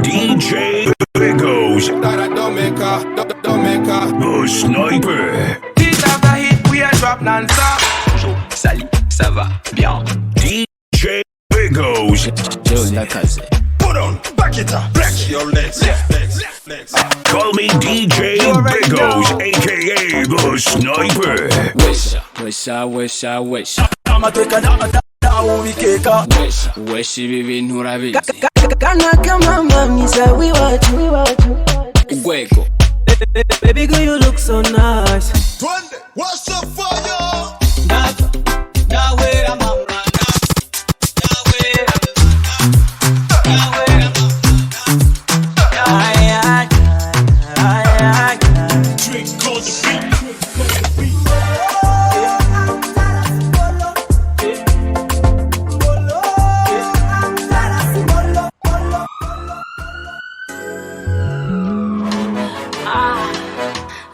DJ Bigos, the sniper. Hit after hit, we a drop non-stop. Bonjour, salut, ça va bien. DJ Bigos. Put on, back it up, flex your legs, legs. Call me DJ Bigos, aka the sniper. Wish. Amateka na uwikeka. Wish ibintu urabizi. Kana kama mami we watch. Gweko. Baby girl, you look so nice. Twende, what's up for you?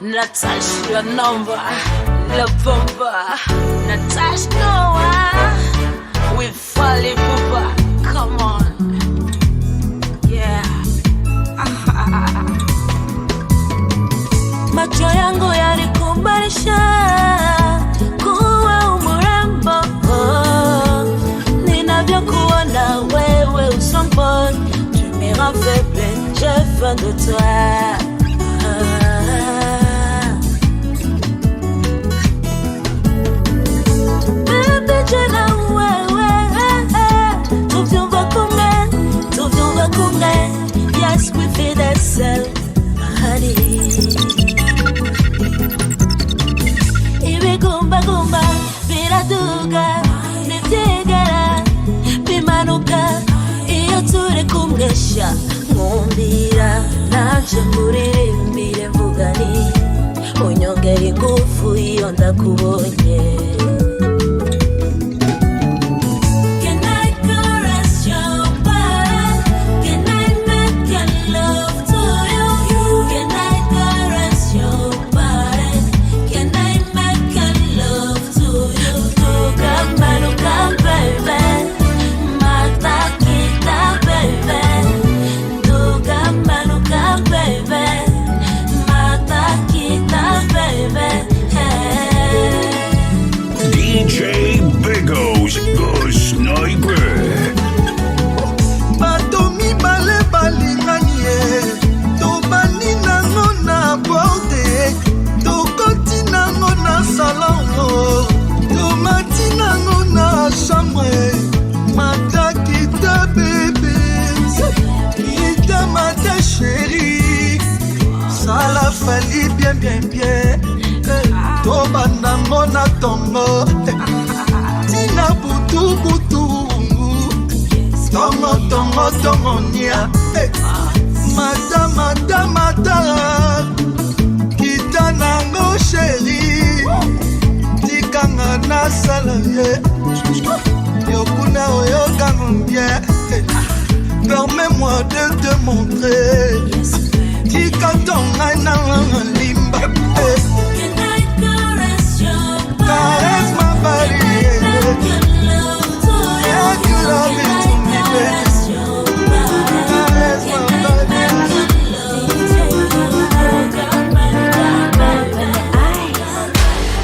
Natasha, your number, la bomba. Natasha, no, we falling papa. Come on, yeah. Macho yangu yalikubalisha kuwa umurembo, ninavyokuona wewe usongo, tu me rends faible, j'ai faim de toi. Yes, we feel that self, honey. Ibi gumba, biraduga, nibyegera, bimanuka, iyo turi kumwesha, nkumbira, nanje muririmbire mvuga ni, unyongera ingufu iyo ndakubonye. DJ Bigos, the sniper. Batomi bale balinganie, to bani nango na porte, to koti nango na salon, to mati nango na chambre, mata kita bébé, kita mata chérie, ça la fali bien, to banango na tongo, tina butu, tongo nia, mata, kita nango chérie, tikanga na salarié, yokuna oyoka bien, permets-moi de te montrer, tika tonga na limba, caresse ma body, yeah, you love it to me, baby.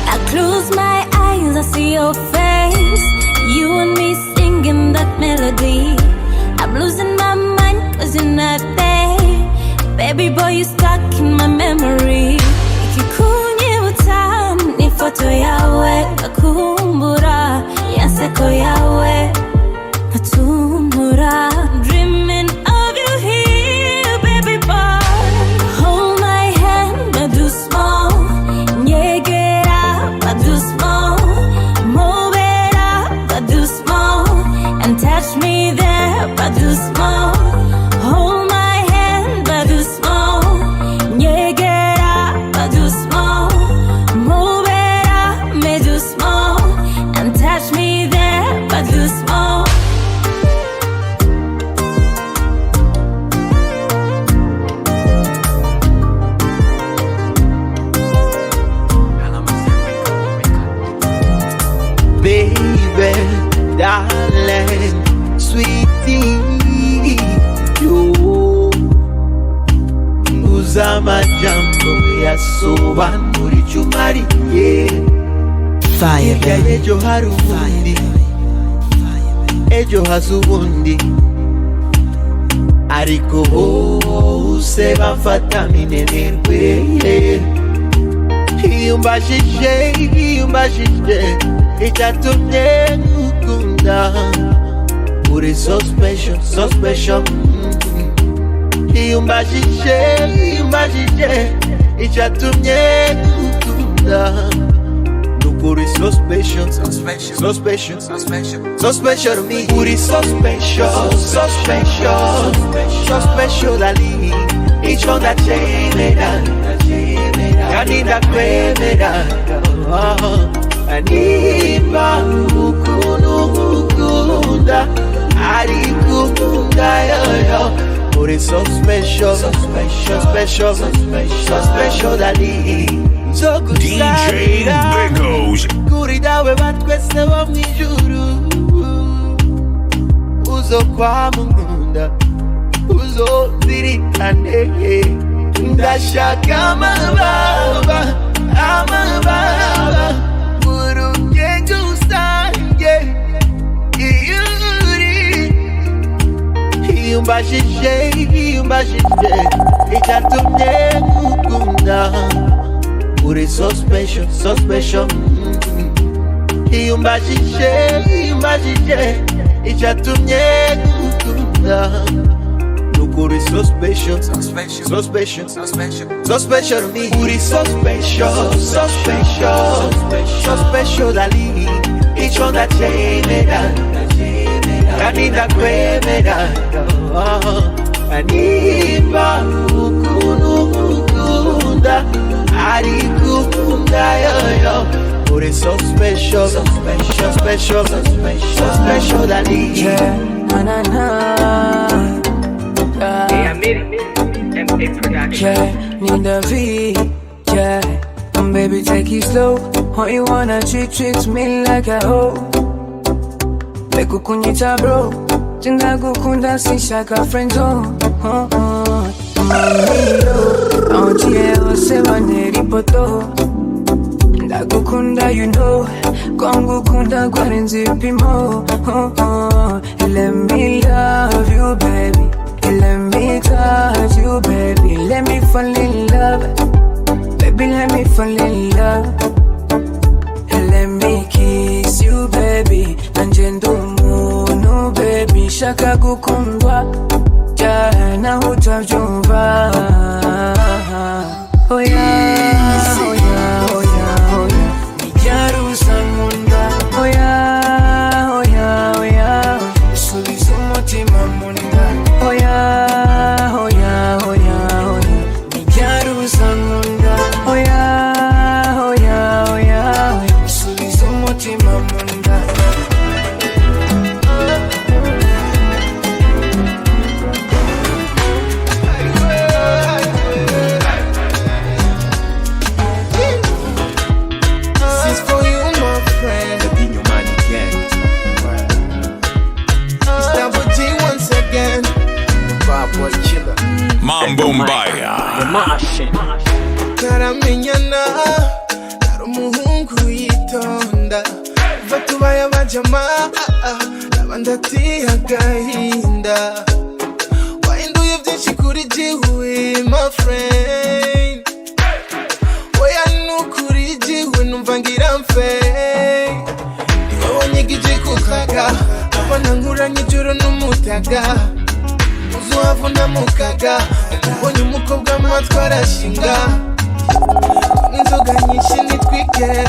I close my eyes, I see your face. You and me singing that melody. I'm losing my mind cause you're not there. Baby boy, you stuck in my memory. Ikikunye utam, ni foto yawe. Nakumbura, yanseko yawe. Natumura, dreaming of you here, baby boy. Hold my hand, I do small. Nyegera, I do small. Move it up, I do small. And touch me there, I do small. Hold my hand, I do small. Nyegera, I do small. Move it up, me do small. And touch me there, I do small. ndasobanura icyo umariye. Hirya y'ejo hari ubundi, ejo haza ubundi, ariko bose bamfata minenerwe. Iyo umbajije icyatumye ngukunda, uri so special, so special. Iyo umbajije icyatumye ngukunda, uri so special, so special, so special, so special, so special to me. Uri so special, so special, so special dali. Each one that chemera, kanida kwemera. Aniba ukunda, ari kukunda yo. Uri so special, so special, special, so special dali. So good DJ Bigos. Kurida we batwese bo mwijuru. Uzo kwa munda, uzo zirikane. Ndashaka amababa, muruge gusange iyuri. Iyumbashije icyatumye ngukunda, uri so special, so special. Iyumbashije icyatumye ngukunda, uri so special, so special, so special, so special, so special to me. Uri so special, so special, so special dali. Each one that chemera, kanida kwemera. Aniba ukunda, ari kukunda yo. Uri so special, so special, special, so special dali. Yeah, na na. Yeah, MP production. Yeah, need the V. Yeah, baby, take it slow. How you wanna treat me like a hoe? Bekukunyita bro, jinda gukunda sinshaka friend zone. Auntie oseba neripoto, ndagukunda you know, kwangukunda kwarenze ipimo. Let me love you baby, let me touch you baby, let me fall in love, baby let me fall in love. Let me kiss you baby, nanjendo muno baby, shaka gukundwa, jana utavyumva. Oh yeah, oh yeah, oh yeah, oh yeah, nijarusa munda. Oh yeah, oh yeah, oh yeah, subiza umutima munda. Oh yeah, oh yeah, oh yeah, oh yeah, nijarusa munda. Oh yeah, oh yeah, oh yeah, subiza umutima munda. Mambo Mbaya. Karamenyana, hari umuhungu yitonda, uva tubaye abajama, abandi ati agahinda. Wahinduye byinshi kuri jiwe, my friend. Oya nukuri jiwe numva ngira mfe. Niwe wanyigije kukaga, abana nkuranye ijoro n'umutaga. Uzuhavuna mukaga, ubonye umukobwa amatwi arashinga. Inzoga nyinshi nitwikera,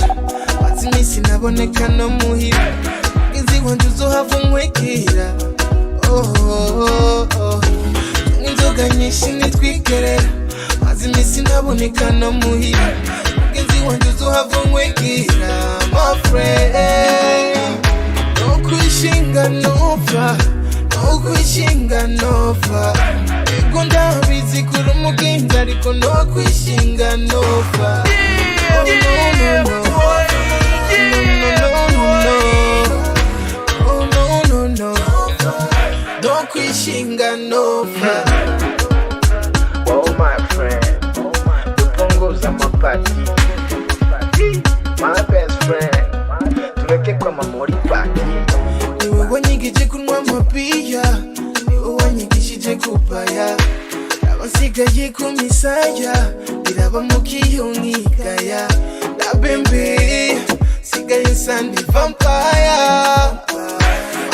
maze iminsi naboneka no muhira. Izi wanjye uzuhava unkwekera. Inzoga nyinshi nitwikerera, maze iminsi naboneka no muhira. Izi wanjye uzuhava unkwekera, my friend. No kwishinga nopfa, no kwishinga nopfa. Ego ndabizi kuri umugenzi ariko no kwishinga nopfa. Oh no no no, oh no no no, no kwishinga nopfa. Oh my friend, upunguza party. My best friend. Tureke kwa mamori party. Niwe wanyigije kunwa mapia, niwe wanyigishije kupaya. Abasigaye ku misaya, biraba mukiyongikaya. Na bembe, sigaye sandi vampire.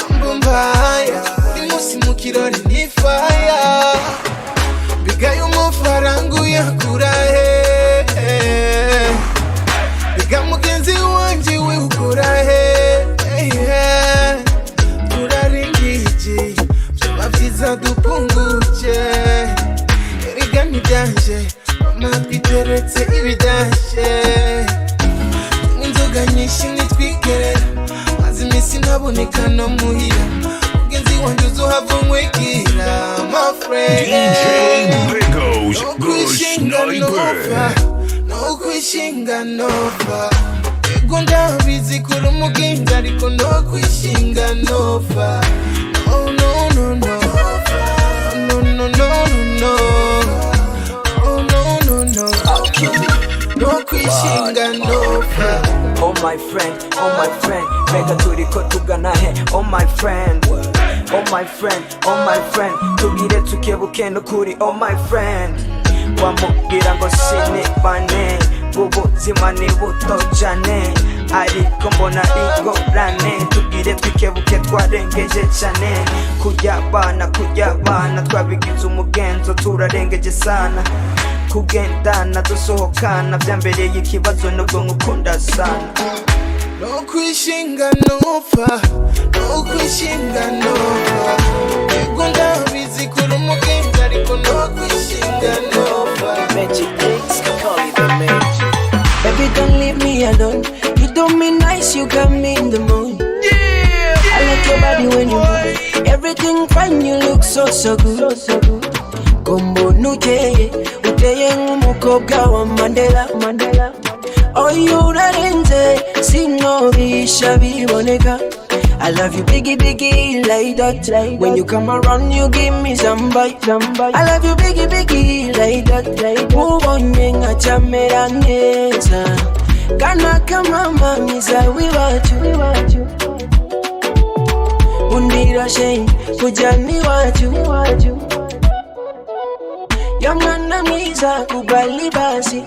Mambumbaya, imusi mukirori ni fire. Bigaye umufarangu yakura he. Biga mugenzi wanje we ukura he. Turaringije, byaba byiza dupunguke. Erega ntibyanje, mama twiteretse ibidashe. Inzoga nyinshi nitwigerera, maze iminsi ntaboneka no muhira. Mugenzi wanje uzohava umwegira, my friend. DJ Bigos, the sniper. No kwishinga nova. Ego ndabizi kuri umugenzi ariko no kwishinga nova. No no no no. No no no no. Oh no no no. No kwishinga nova. Oh my friend, Mega turiko tugana he. Oh my friend, tugire tukebuke nukuri. Oh my friend, wamubwira ngo sinibane, ubuzima ni buto cyane, ariko mbona ingorane. Tugire twikebuke twarengeje cyane, kujya bana twabigize umugenzo, turarengeje sana. Kugendana dusohokana byambereye ikibazo nubwo nkukunda sana. No kwishinga nova, no kwishinga nova. Ego ndabizi kuri umugenzi ariko no kwishinga nova. Magic Mix, call it the magic. Baby, don't leave me alone. You do me nice, you got me in the mood. Yeah, I like your body when you move. Everything fine, you look so good. Kombo nukeye, uteye nk'umukobwa wa Mandela. Oh, you rarenze, sinobisha biboneka. I love you biggie like that. When you come around, you give me some bite. I love you biggie like that. Ubonye nka camera neza, kana kama mamiza wiwacu. Undira shame, kujani wacu. Ya mwana mwiza kubali basi,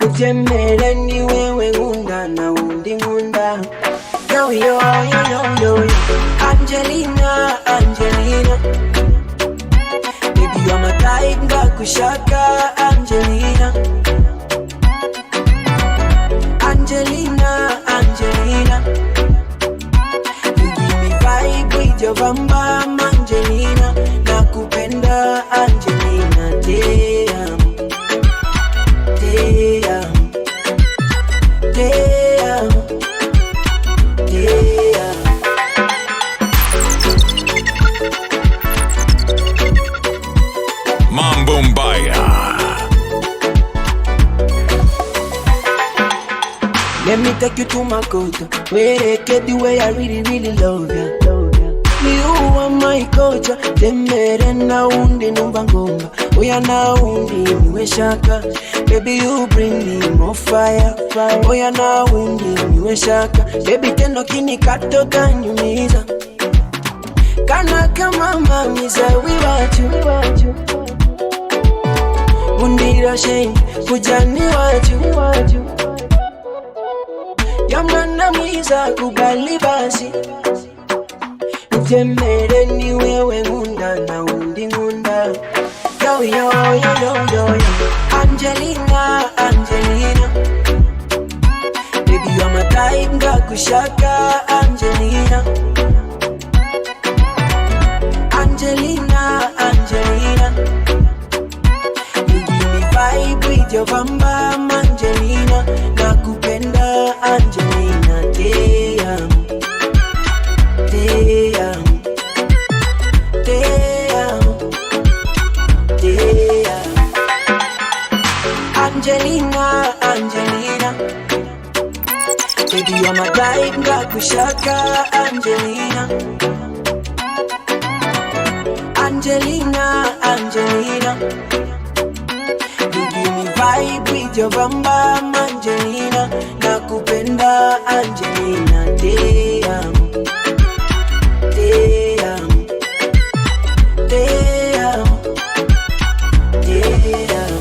utemere ni wewe ngunda na undi ngunda. Yo Angelina, baby you're my type, ngakushaka Angelina. You give me vibe with your bamba, Angelina. Nakupenda Angelina, damn. Let me take you to my culture, where I get the way I really love ya. You are my culture, temere na undi numba ngomba. Oya na undi niwe shaka, baby you bring me more fire. Oya na undi niwe shaka, baby tendo kini kato kanyumiza. Kana kama mamiza wiwacu. Undira shame, kujani wacu. Ya mwana mwiza kubali basi, utemere ni wewe ngunda na undi ngunda. Yo Angelina, baby you're my type, ngakushaka Angelina. You give me vibe with your bamba, Angelina. Nakupenda Angelina, damn. Angelina, baby you're my type, ngakushaka Angelina. You give me vibe vibe with your bamba Angelina, nakupenda Angelina, te amo, te amo, te amo, te amo.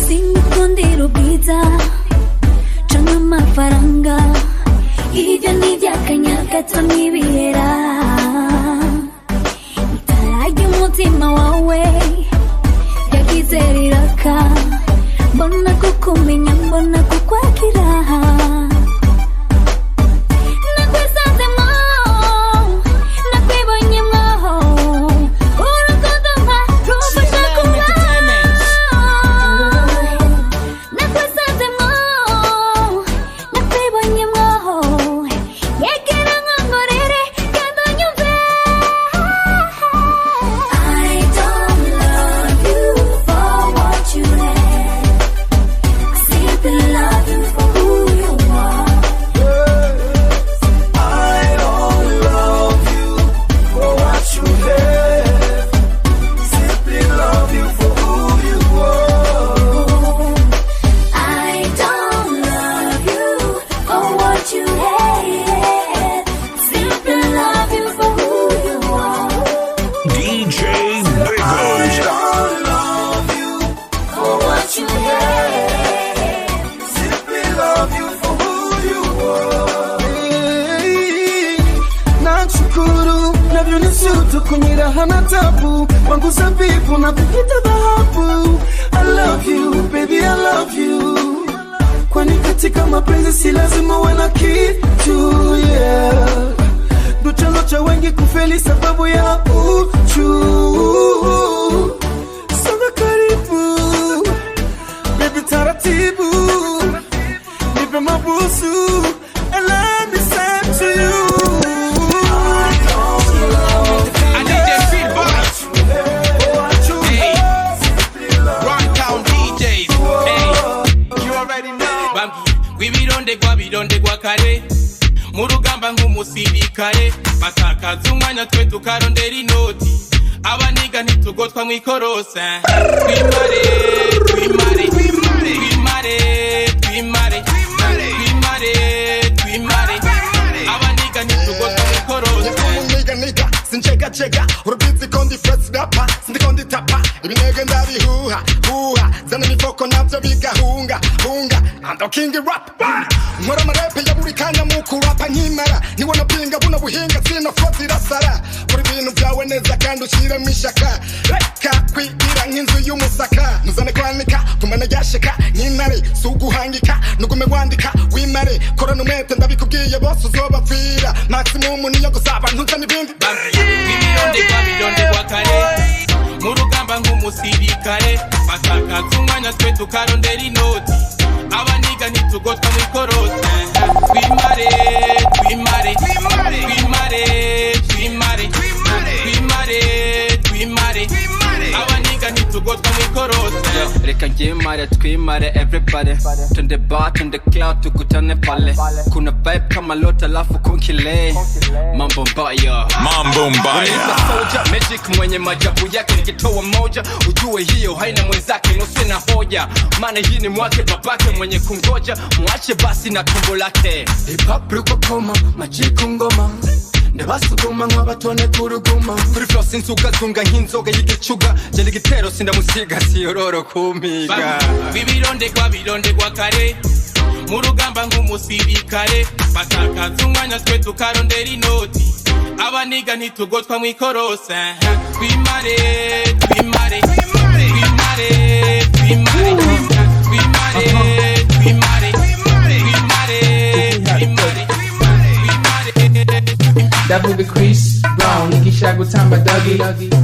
Singukundira ubwiza canke amafaranga, ivyo ni ivy'akanyagato n'ibihera. Itara ry'umutima wawe ryagize riraka, mbona kukumenya, mbona kukwakira. Nakwisanzemwo, nakwibonyemwo, urukundo mpa rumfasha kubaho. Kunyira hana tabu, wangu zabibu na kukita dhahabu. I love you, baby, I love you. Kwani katika mapenzi si lazima uwe na kitu, yeah. Ndo chanzo cha wengi kufeli sababu ya uchu. Songa karibu, baby taratibu, nipe mabusu, and let me say to you. Birondegwa kare murugamba nk'umusirikare, batakaza umwanya twe tukarondera inoti, abaniga ntitugotwa mwikorosa. Twimare, twimare, twimare, twimare, twimare, twimare, abaniga ntitugotwa mwikorosa. Niga sincheka cheka urubizi kondi fresh rapper sindi kondi tapa ibinege ndabihuha huha zana mifoko navyo bigahunga hunga ando king rap nkora amarepe ya buri kanya mu kurapa nkimara niwona pinga buno buhinga sino foti rasara kuri bintu byawe neza kandi ushiremo ishaka reka kwigira nk'inzu y'umusaka muzane kwanika kumana yasheka nk'intare suguhangika nugume wandika wimare korana umwete ndabikubwiye bose uzobapfira maximum niyo gusaba ntuza n'ibindi. Birondegwa kare murugamba nk'umusirikare, batakaza umwanya twe tukarondera inoti, abaniga ntitugotwa mwikorosa. Twimare, twimare, twimare, twimare, twimare, twimare, abaniga ntitugotwa mwikorosa. Reka njimare twimare everybody, tunde bar tunde cloud tukutane pale, kuna vibe kama lota lafu kunkile. Mambo mbaya, mambo mbaya, soldier magic mwenye majabu yake, nikitoa moja ujue hiyo haina mwenzake, nusina hoja maana hii ni mwake babake mwenye kungoja, muache basi na tumbo lake. Hip hop ruko koma majiku ngoma ndabasuguma nk'abatone kuruguma, kuri flow sinsuka zunga nk'inzoga y'igicuga, jeli gitero sindamusiga siyororo kumiga. Birondegwa kare murugamba nk'umusirikare, batakaza umwanya twe tukarondera inoti, abaniga ntitugotwa mwikorosa. Twimare, twimare, twimare, twimare, twimare, twimare, twimare, twimare. Double the Chris Brown, nikisha gutamba doggy,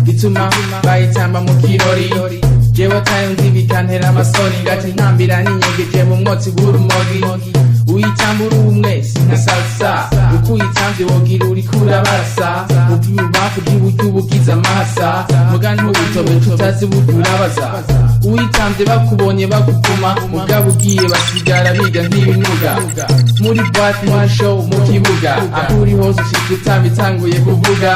gituma bayitamba mu kirori. jewe tayundi bikantera amasoni ngati ntambira ninyegeje mu mwotsi w'urumogi uyitambura umwe sinka salsa uko uyitamvye wogira uriko urabarasa ubw'ibubamfu bw'iburyo ubugize amasa muga ntubutobe tutazi buryo urabaza uyitamvye bakubonye bakuvuma mugabo ugiye basigara biga nk'ibimuga muri boîte muri show mu kibuga aho uri hose ushika utamba itanguye kuvuga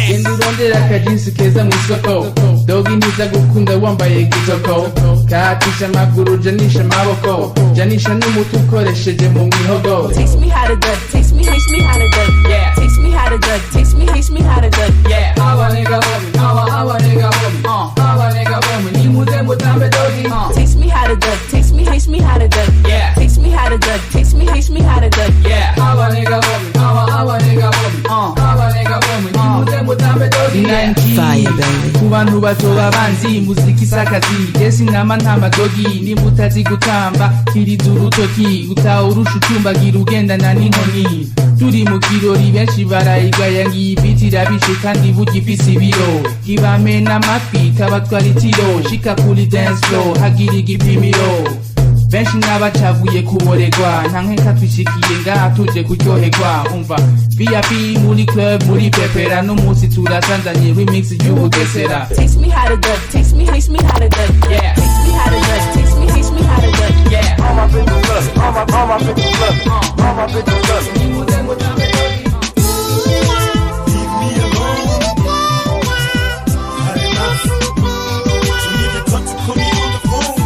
genda urondera akajinsi keza mw'isoko dogi ntiza gukunda wambaye gitoko katisha amaguru janisha amaboko janisha n'umuti ukoresheje mu mihogo. Teach me how to good, teach me how to good, yeah. Teach me how to good, teach me how to good, yeah. Awa nigga woman, awa nigga woman, awa nigga woman, ni muze mutambe dogi. Teach me how to good, teach me how to good, yeah. Teach me how to good, teach me how to good, yeah. Awa nigga woman, awa nigga woman, awa nigga woman, ni muze mutambe dogi. Fire baby. Kubantu bato babanzi muziki sakazi, jesi nama ntamba dogi, ni mutazi gutamba, kiriza urutoki, utawurusha ucumbagira ugendana n'inkoni. Turi mu kirori benshi barayigaya ngibiti irabishe kandi bugifise ibiro. Kibamena amatwi kabatwara itiro, shika kuri dance floor hagira igipimiro. Benshi n'abacaguye kuboregwa nta nkenka twishikiye ngaha tuje kuryoherwa umva VIP muri club muri pepera n'umunsi turasanzanye remix y'ubugesera. Teach me how to good, teach me how to good, yeah. Teach me how to good, teach me how to good, yeah. All my bitches love, all my bitches love, all my bitches love. Leave me alone. Had enough. So you can talk to call me on the phone.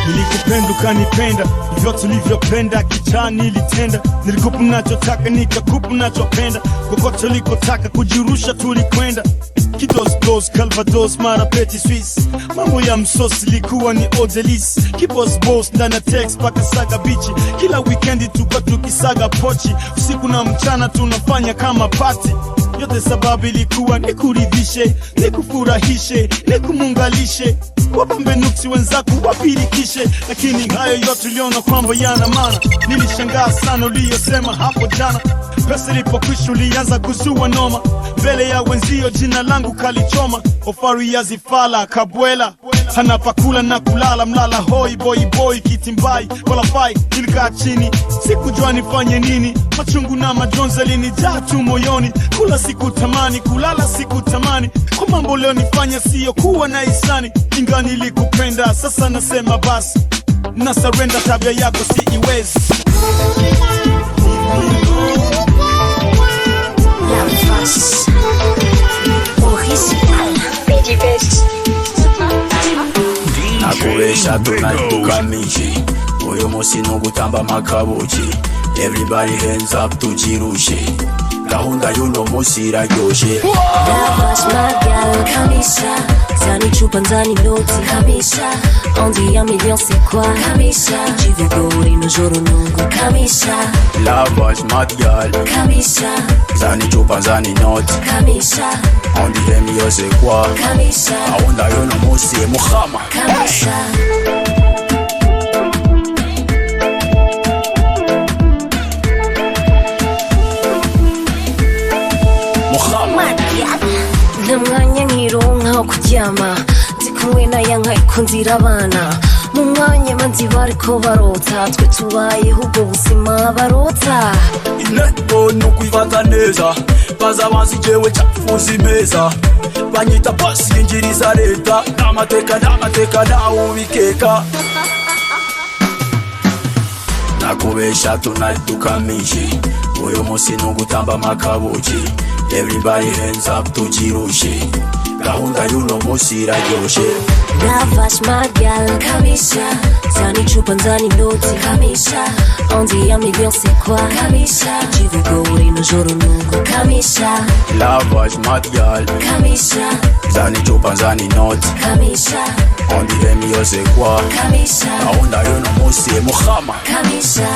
Nilikupenda ukanipenda, hivyo tulivyopenda kichani nilitenda. Nilikupa nachotaka nikakupa nachopenda, kokote ulikotaka kujirusha tulikwenda. Kidos Calvados mara Petit Suisse, mambo ya msosi likuwa ni odelis. Kibos boss ndani ya text paka saga bichi, kila weekendi tuka tukisaga pochi. Usiku na mchana tunafanya kama party, yote sababu ilikuwa nikuridhishe, nikufurahishe, nikumungalishe. Wapambe nuksi wenzako wapirikishe, lakini hayo yote uliona kwamba yana maana. Nilishangaa sana uliyosema hapo jana, pesa ilipokwisha ulianza kuzua noma. Mbele ya wenzio jina langu kalichoma, ofari ya zifala kabwela. Hana pakula na kulala, mlala hoi boy kitimbai wala fai. Nilikaa chini sikujua nifanye nini, machungu na majonzi yalinijaa tu moyoni. Kula siku tamani, kulala siku tamani, kwa mambo leo nifanya siyo kuwa na hisani. Inga nilikupenda, sasa nasema basi na surrender, tabia yako si iwezi. La face original Dj Bigos. Nakubesha tunatukamije, uyu munsi nugutamba makabuki. Everybody hands up tujirushe, gahunda y'uno munsi iraryoshe. Lavas magal kamisa, zani chupa nzani noti kamisa. On dit un million c'est quoi kamisa? Jivigori no joro nungu kamisa. Lavas magal kamisa, zani chupa nzani noti kamisa. On dit un million c'est quoi kamisa? Gahunda y'uno munsi muhama kamisa. Namwanya nkironka ho kuryama, ndi kumwe na yanka ikunzira abana. Mu mwanya manzi bariko barota, twe tubayeho ubwo buzima barota. Intego nukwifata neza, baza bansi jewe cafuzi meza. Banyita boss yinjiriza leta, n'amateka nawe ubikeka. Nakubesha tunatukamije, uyu munsi nugutamba makabuki. Everybody hands up tujirushe, gahunda y'uno munsi iraryoshe. Lavas magal kamisa, zani chupa nzani noti kamisa. On dit un million c'est quoi kamisa? Jivigori no joro nungu kamisa. Lavas magal kamisa, zani chupa nzani noti kamisa. On dit un million c'est quoi kamisa? Gahunda y'uno munsi muhama kamisa.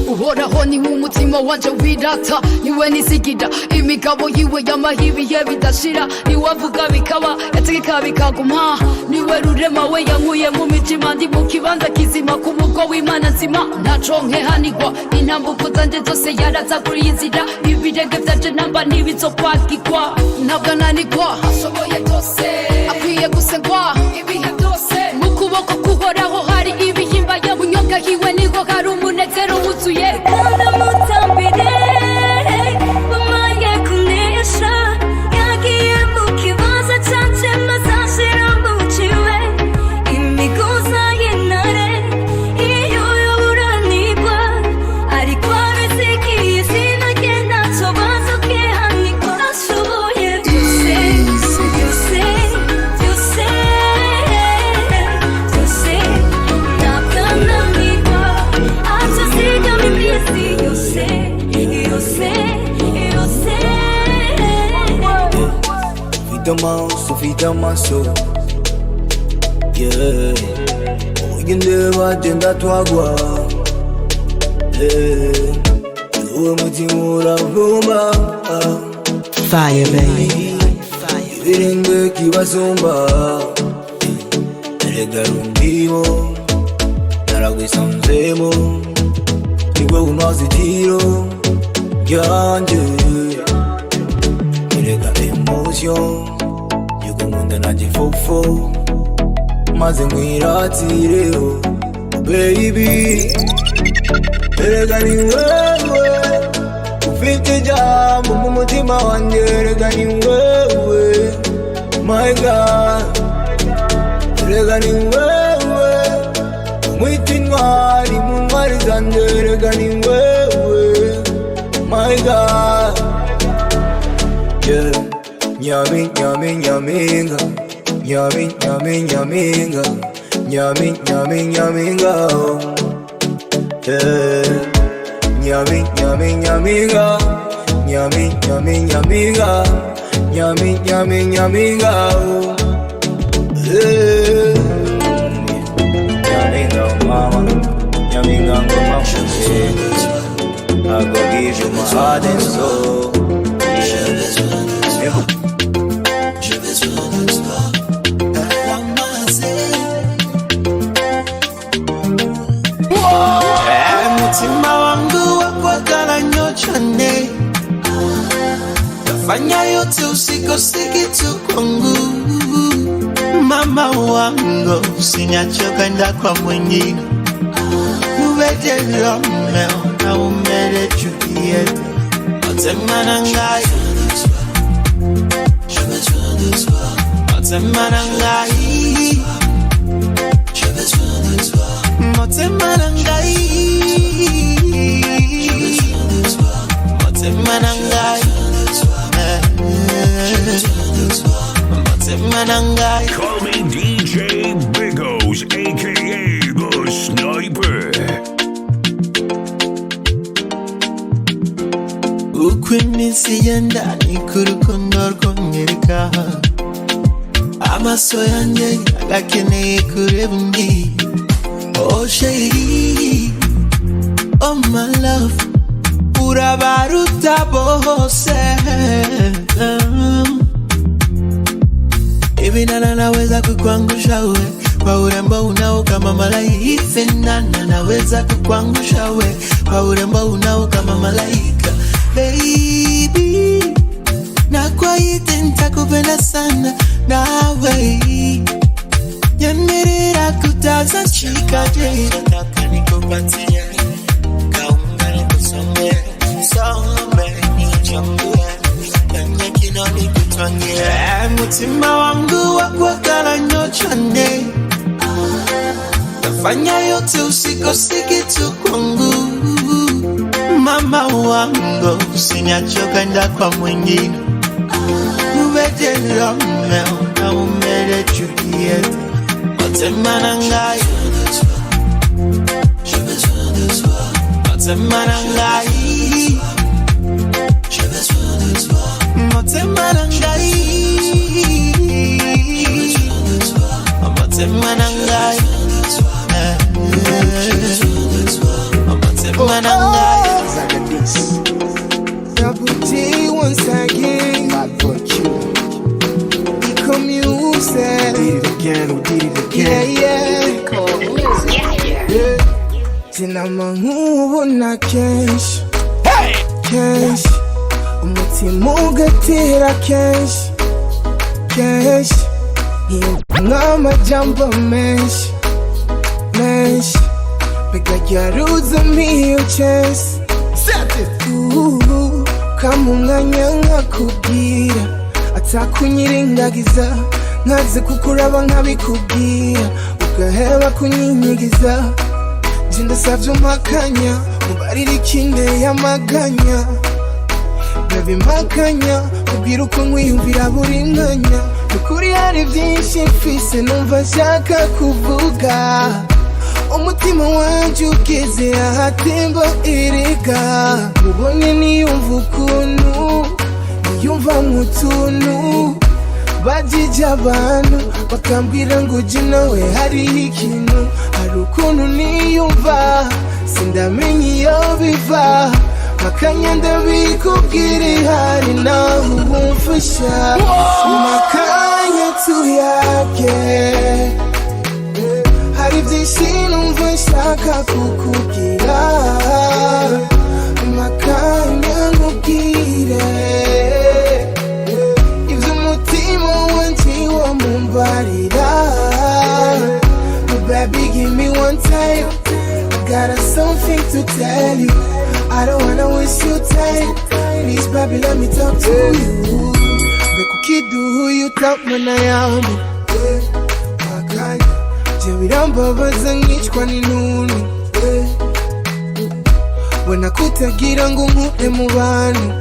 Uhoraho ni nk'umutima mutima wanje wirata iwe nisigida imigabo yiwe yamahibiye bidashira niwavuga bikaba yategeka bikaguma niwe rurema we yankuye mu mitima ndi mu kibanza kizima ku mugo w'Imana nzima ntaco nkehanirwa intambuko zanje zose yaraza kuri inzira ibirenge vyaje namba ntibizokwagirwa ntabwo ananirwa ashoboye byose akwiye gusengwa ibihe byose mu kuboko kuhoraho hari ibihimba yabunyonga hiwe niho hari umunezero wuzuye kandi mutambire umaye kunesha yagiye mu kibazo canje mazashira muciwe imigoza y'intare iyo yoburanirwa ariko abizigiye sinagenda nsobaza kehanirwa ashoboye byose byose byose byose ntakananirwa atasiga mimisi yose yose yose Vida maso yeah Ugende bagenda twagwa uwo mutima uravuma Fire baby ibirenge kibasumba erega rumbibo naragwisanzemo nibwo unoze itiro ryanje erega emotion yukumunda naje fofo maze mwiratireo baby erega ni wewe ufite jambo mu mutima wanjye erega ni wewe my God erega ni wewe mwita intwari mu ntwari zanjye erega ni wewe my God yeah nyami nyami nyaminga nyami nyami nyaminga nyami nyami nyaminga yeah nyami nyami nyaminga nyami nyami nyaminga nyami nyami nyaminga yeah nyaminga mama nyaminga mama I go give you my heart and soul mutima wangu wakwagala nyochane fanya yote usikose kitu kwangu mama wangu usinyachoka nda kwa mwingine uwete Romeo na umele Juliet otemana ngai otemana ngai otemana ngai otemana ngai Call me DJ Bigos, aka the Sniper. ukwimisi yenda nikurukundo rwongereka amaso yanjye agakeneye kureba undi oh shady oh my love urabaruta bose hivi nana naweza kukuangusha we kwa urembo unao kama malaika nana naweza kukuangusha we kwa urembo unao kama malaika baby na kwa ite nitakupenda sana nawe nyemerera kutaza chikaje nataka nikupatie kaunga nikusomee some nichambue kwenye kinoni kutwangie mutima wangu wakwagala nyochane nafanya yote usikose kitu kwangu mama wangu usinyachoka nda kwa mwingine uwete Romeo na umele Juliet otemana ngai otemana ngai otemana ngai otemana ngai otemana ngai Beats. Double D once again. Bad boy Q. Eco music. Did it again, we did it again. Yeah. Eco music. Yeah. Tina mangubo na kenshi. Hey! Kenshi. Umutima ugatera kenshi. Kenshi. Nk'amajambo menshi. Menshi. Bega yaruza miyo chesi. Kama umwanya nkakubwira atakunyirengagiza nkaze kukuraba nkabikubwira ugaheba kunyinyigiza je ndasavye umpakanya mubarira ikinde y'amaganya baby mpakanya ubwira uko nkwiyumvira buri mwanya ukuri hari byinshi mfise numva nshaka kuvuga umutima wanje ugeze ahatemba erega ubonye niyumva ukuntu niyumva nk'utuntu bajije abantu bakambwira ngo uje nawe hariho ikintu hari ukuntu niyumva sindamenya iyo biva makanya ndabikubwira ihari naho ubumfasha makanya tuyage hari byinshi numva nshaka kukubwira makanya nkubwire ibyo umutima wanjye wamumbarira baby give me one time I got something to tell you I don't wanna waste your time please baby let me talk to you bekukiduhu you talk mana yangu makanya birambabaza nkicwa n'intuntu wena kutagira ngo nkure mu bantu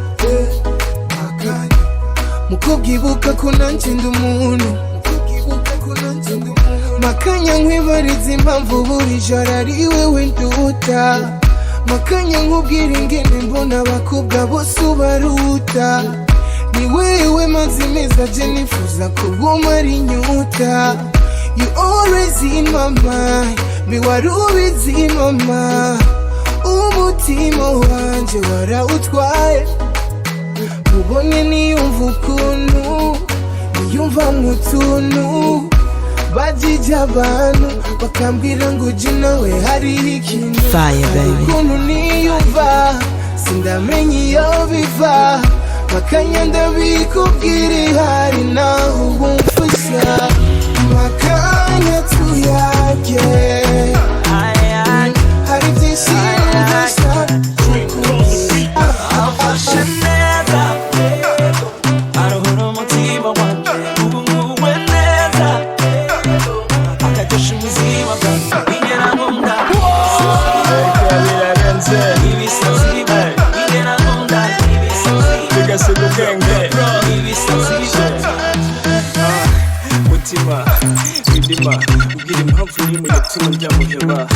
mukubwibuka ko nanje ndi umuntu makanya nkwibariza impamvu buri joro ari wewe nduta makanya nkubwira ingene mbona abakobwa bose ubaruta ni wewe mazimeza je nifuza kubumara inyuta You always in my mind Me warubizi mama Umutima wanje warawutwaye Ubonye niyumva ukuntu Niyumva nk'utuntu bajije abantu bakambwira ngo uje nawe hariho ikintu ukuntu niyumva sindamenya iyo biva makanya ndabikubwira ihari naho ubumfasha makanya tuyage hari byinshi ndashaka kukubwira afashe neza aruhura umutima wanjye ubu nguwe neza akagesha ubuzima bwanjye bingera nkunda birarenze ibisazi bingera nkunda ibisazi bigasiga ubwenge ibisazi mutima bidima ubwira impamvu y'imwe yatuma ntamuheba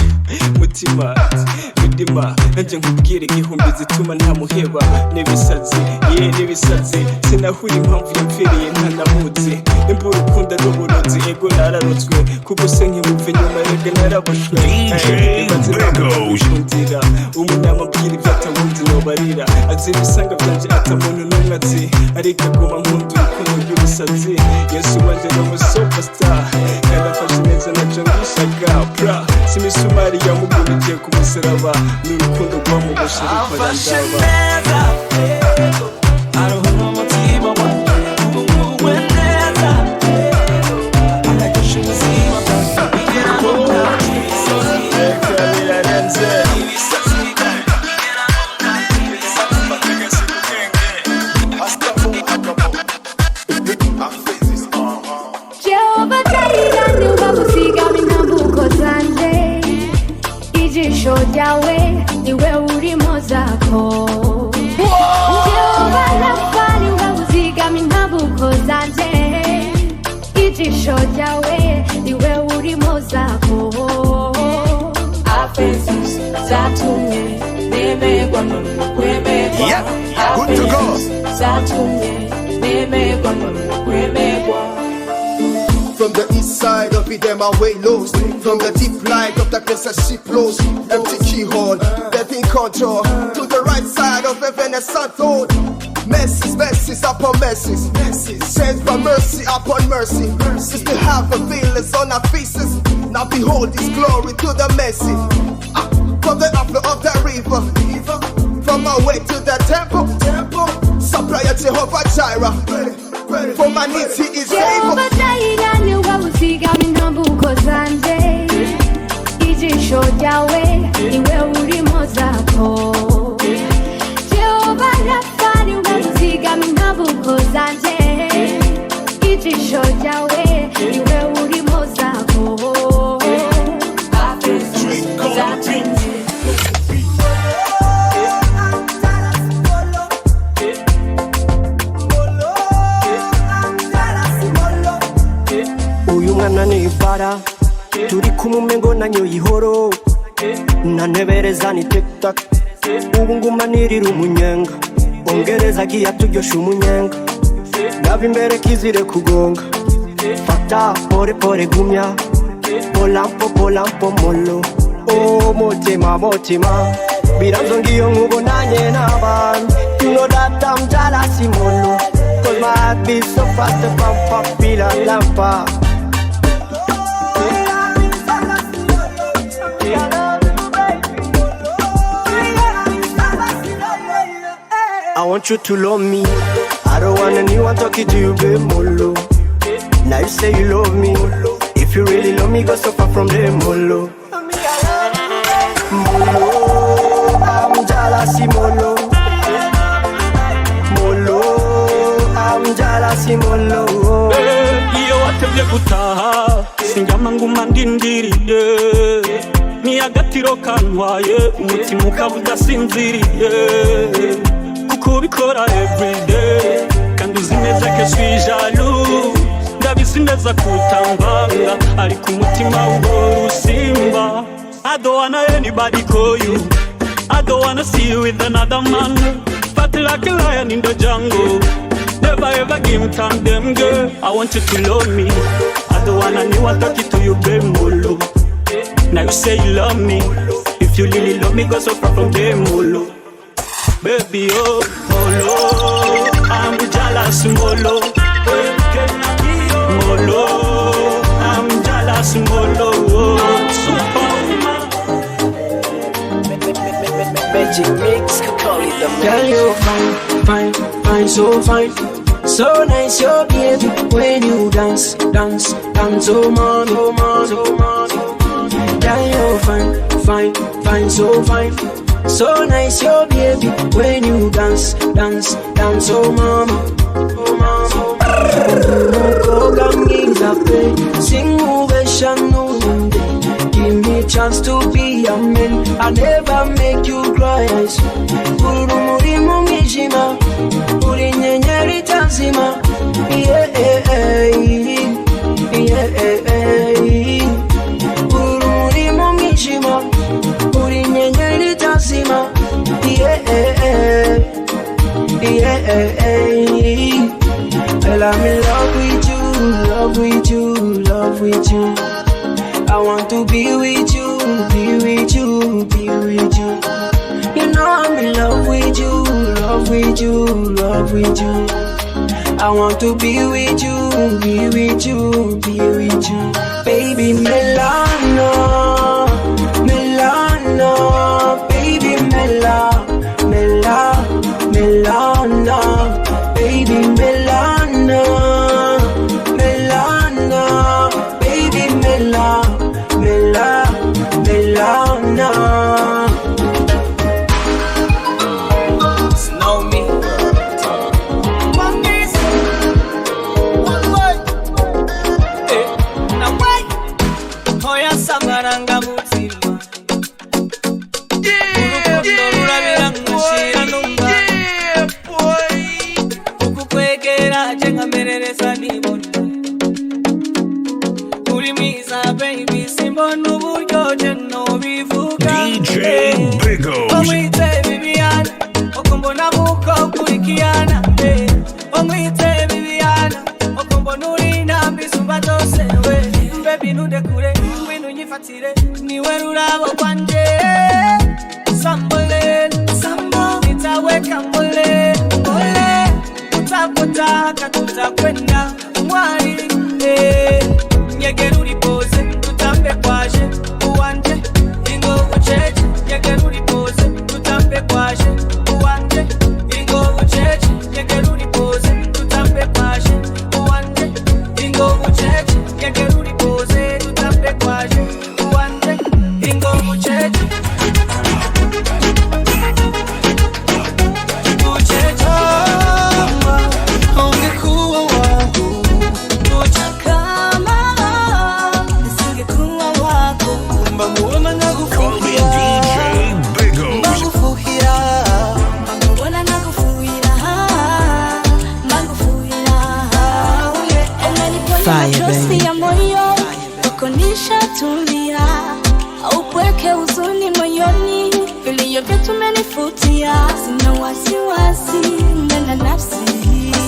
mutima bidima nanjye nkubwire igihumbi zituma ntamuheba n'ibisazi n'ibisazi sinahura impamvu yamfiriye ntanamuzi nimba urukundo n'uburozi ego nararotswe kuko se nkimupfa inyuma rege naraboshwe DJ Bigos nzira umunama abwira ibyo atawundi nobarira azi ibisanga byanje atamuntu n'umwe azi ariko aguma nkunda urukundo rw'ibisazi yesu wanje ni umusuperstar kandi afashe neza nacyo ngushaga pra simisumari yamugurikiye ku musaraba n'urukundo rwamugoshe afashe neza aruhura umutima wanjye ubu nguwe neza akagesha ubuzima bwanjye bingera nkunda ibisazi birarenze ibisazi bingera nkunda ibisazi bigasiga ubwenge Jehova Jireh niwe uzigama intambuko zanjye ijisho ryawe niwe urimo zako Jehova Rafa niwe uzigama intambuko zanjye ijisho ryawe niwe urimo zako Afezi zatumye nemerwa n'ukwemerwa Afezi zatumye nemerwa n'ukwemerwa From the east side of it, them are way low. From the deep light of darkness as she flows. Empty keyhole, death in control. To the right side of heaven as sun told. Mercies upon mercies. Send for mercy upon mercy. Still have a veil on our faces. Now behold His glory to the mercy. From the upper of the river. From our way to the temple. Supply at Jehovah Jireh. For my needs He is able. Jehovah Jireh ni wawusigami ntambuko zanje. Ijisho ryawe niwe urimo zako. Jehovah Rapha ni wawusigami ntambuko zanje. Ijisho ryawe niwe urimo zako. Uyu mwana ni ibara turi kumumengo nanyo ihoro nanebereza ni tiktak ubu nguma nirira umunyenga ongereza giya turyosha umunyenga nava imbere kizire kugonga fata pore pore gumya polampo molo oh motima biranzo ngiyo nkubonanye n'abandi you know that I'm jealous molo cause my heart beats so fast pam pila lampa. I want you to love me. I don't want anyone talking to you, babe, molo. Now you say you love me. If you really love me, go so far from them, molo. Molo, I'm jealous, molo. Molo, I'm jealous, molo. Iyo watevye gutaha sinjama nguma ndindiriye ni agatiro kantwaye umutima ukaba udasinziriye kubikora everyday kandi uzi neza ko suis jaloux ndabizi neza kutambanga ariko umutima ubora usimba. I don't wanna anybody call you, I don't wanna see you with another man. Fight like a lion in the jungle, never ever give time them girl. I want you to love me, I don't want anyone talking to you babe molo. Now you say you love me, if you really love me go so far from them molo. Baby, oh, molo, I'm jealous, molo. Molo, I'm jealous, molo. Superwoman. Magic mix, call it the girl, you're fine, so fine. So nice, your baby, when you dance, oh man. Girl, you're fine, so fine. So nice, your baby, when you dance, oh mama. Sing give me a chance to be a man. I never make you cry. Urumuri mu mwijima, uri nyenyeri tazima. Urumuri mu mwijima, uri nyenyeri tazima. Well, I'm in love with you. I want to be with you. You know I'm in love with you. I want to be with you. Baby Milano, baby Milano, baby Milano, baby Milano. Snow me. Hoya samaranga mutima. Urukundo rurabira nkashira numva. Ukukwegera jenga merereza nibona. Uri mwiza baby simbona uburyo je no bivuga. DJ Bigos. Omwite Viviana, okombona buko kurikiana. Omwite Viviana, okombona uri nambi sumba tose. Fatire, niwe rurabo kwanje. Sambole, sambo, nitaweka mbole, mbole. Utakotaka tutakwenda mwari. Nyegeruri pose, tutambe kwaje, uwanje. Ingo ucheche, nyegeruri pose, tutambe kwaje, uwanje. Ingo ucheche, nyegeruri pose, tutambe kwaje, uwanje. Ingo ucheche, nyegeruri pose, tutambe kwaje, uwanje. Ingo ucheche. Fire moyo ukonisha tulia, upweke huzuni moyoni, vilio vyetu umenifutia, sina wasiwasi ndani nafsi,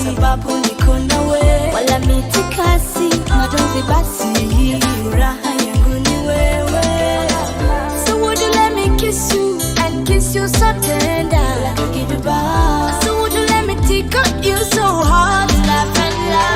sababu niko nawe, wala mitikasi, majonzi basi, furaha yangu ni wewe. So would you let me kiss you and kiss you so tender, like a goodbye? So would you let me take up you so hard, laugh and laugh?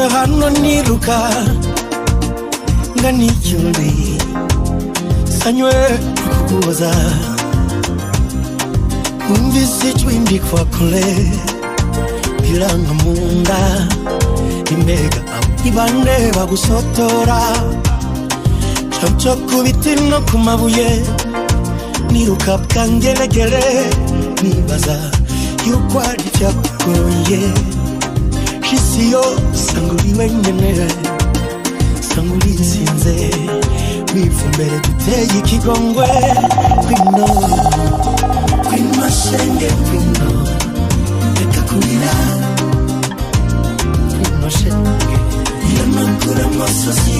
hano niruka ngani cyundi sanywe kukubaza umvise ijwi ndikwa kure biranga munda imbega ibane bagusotora cyo kubiti no kumabuye niruka bwangeregere nibaza yuko ari byakugoye kisiyo sanguri wenyene sanguri nsinze wifumbere duteye ikigongwe kwino shenge kwino reka kurira kwino shenge yamakura musozi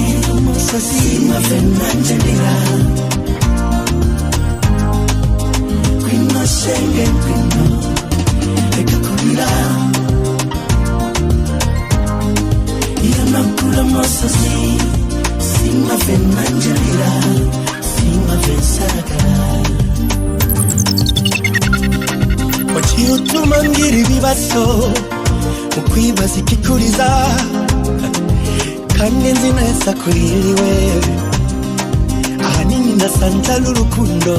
mavenanje ndira kwino shenge kwino reka kurira yamakura musozi mavenanje ndira mavensagara waciye utuma ngira ibibazo mu kwibaza ikikuriza kandi nzi neza kuririwe ahanini nasanze ari urukundo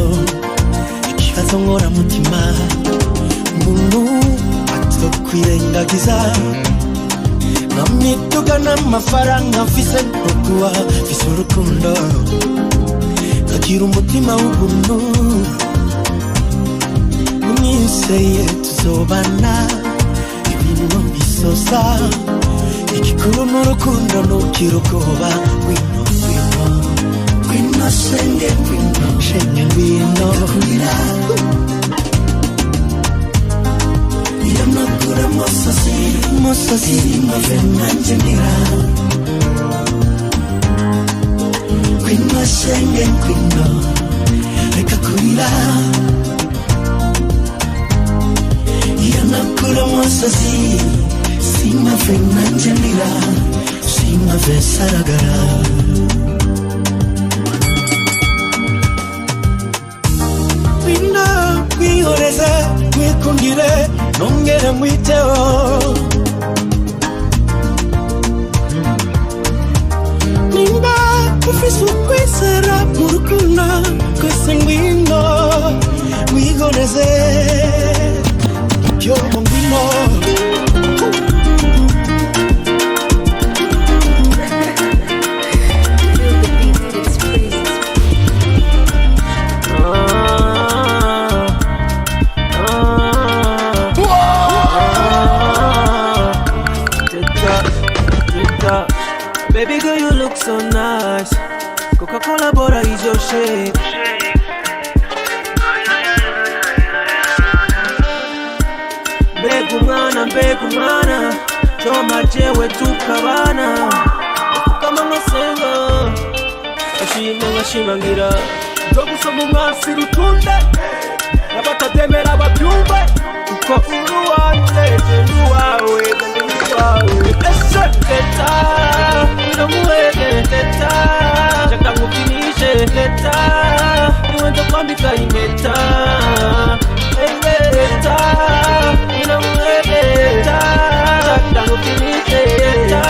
ikibazo nkoramutima umuntu atokwirengagiza nkamwituga n'amafaranga mfise nkukuba mfise urukundo kagira umutima w'ubuntu umwiseye tuzobana ibintu bisosa ikikuru n'urukundo ntukira ubwoba ngwino shenge ngwino yamakura musozi mavenanje ndira ngwino shenge ngwino reka kurira yamakura musozi mavenanje ndira mavesaragara ngwino mwihoreze mwikundire nongere mwiteho nimba ufise ukwizera mu rukundo twese ngwino mwihoreze ibyo ngwino Baby girl, you look so nice. Coca-Cola butter is your shade. Begumana, choma jewe tukabana. Kama masenga, ashimangira. Jogu somu mwasi rutunde, nabatademera babyumve. Uko uruwanje, uruwawe, leta, inamuwege leta, chaka mukinishe leta, niwendo kwambika imeta, leta, inamuwege leta, chaka mukinishe leta,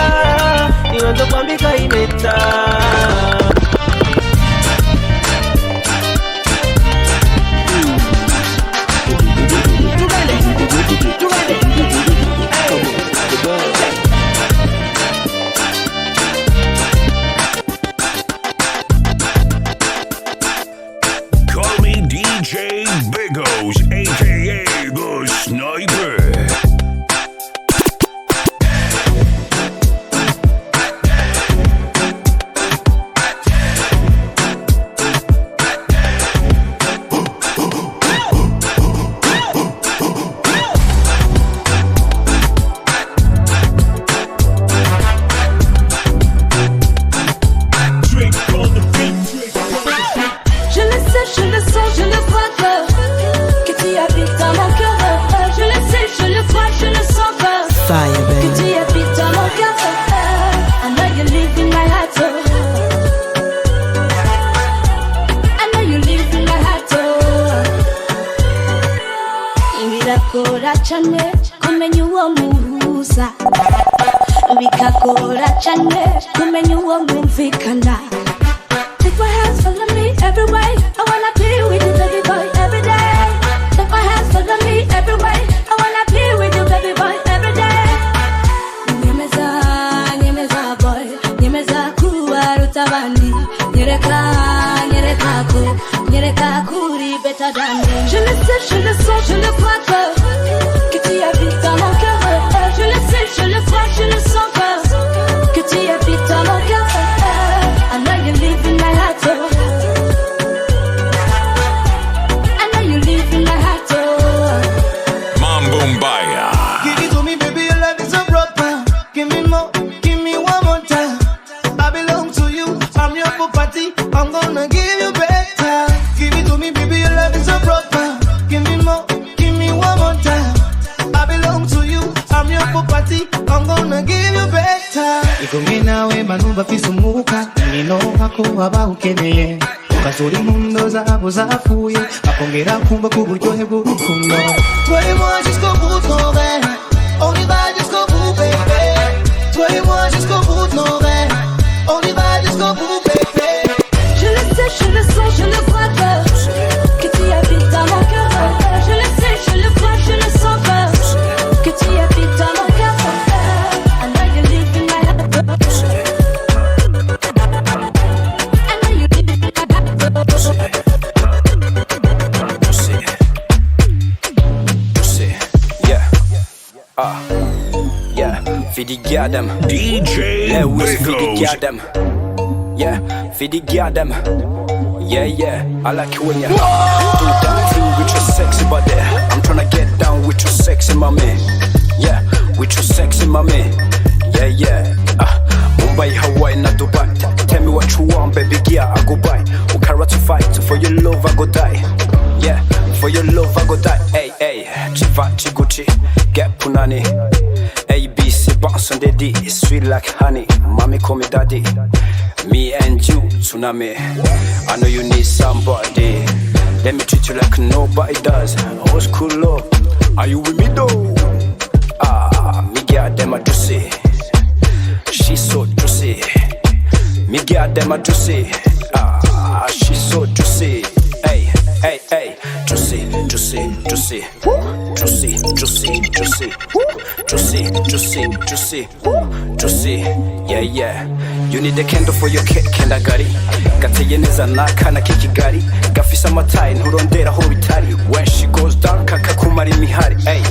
niwendo kwambika imeta. Call me DJ Bigos, aka the Sniper. Chane, kumenya uwo muhuza bikakora chane, kumenya uwo mwumvikana. Take my hands, follow me everywhere. I wanna be with you, baby boy, every day. Take my hands, follow better than them. Je le sais, je le sens, je le crois que tu habites dans mon cœur. Je le sais, je le crois, je le sens que tu habites dans mon cœur. I know you live in my heart. I know you live in my heart. Mambumbaya. Give it to me, baby, your love is a proper. Give me more, give me one more time. I belong to you, I'm your property. I'm gonna give you better. Give it to me, baby, your love is a proper. Give me more, give me one more time. I belong to you, I'm your property. I'm gonna give you better. Ikumina we manuba fisumuka nino hako waba ukeneye ukazuri mundo zabo zafuye akongera kumva kuburyohe bw'urukundo. Toi et moi jusqu'au bout de nos rêves, on y va jusqu'au bout, baby. Toi et moi jusqu'au bout de nos rêves, on y va jusqu'au bout, baby. Je le sais, je le sens, je le crois que tu habites dans mon cœur. Je le sais, je le crois, je le sens que tu habites dans mon cœur. I know you live in my heart. I know you live in my heart. Yeah, Fidi Gadam, DJ Fidi Bigos. Gadam, yeah, Fidi Gadam, yeah, I like you when you do that thing with your sexy body. I'm tryna get down with your sexy mommy, yeah, with your sexy mommy, yeah, Mumbai, Hawaii, not Dubai. Tell me what you want, baby, yeah, I go buy. We carry to fight, for your love I go die, yeah, for your love I go die, hey, Chivachi Gucci, get punani. ABC bounce on the D, sweet like honey. Mommy call me daddy. Me and you, tsunami. I know you need somebody. Let me treat you like nobody does. Old school love. Are you with me though? Me get them a juicy. She's so juicy. Me get them a juicy. She's so juicy. Hey, juicy, juicy, juicy, juicy, juicy, juicy, juicy, juicy, juicy, juicy, yeah. You need a candle for your cake and I got it. Gateyeneza nakana kikigari. Gafisa matai nturondera ho bitari. When she goes down kaka kumari mihari. Hey,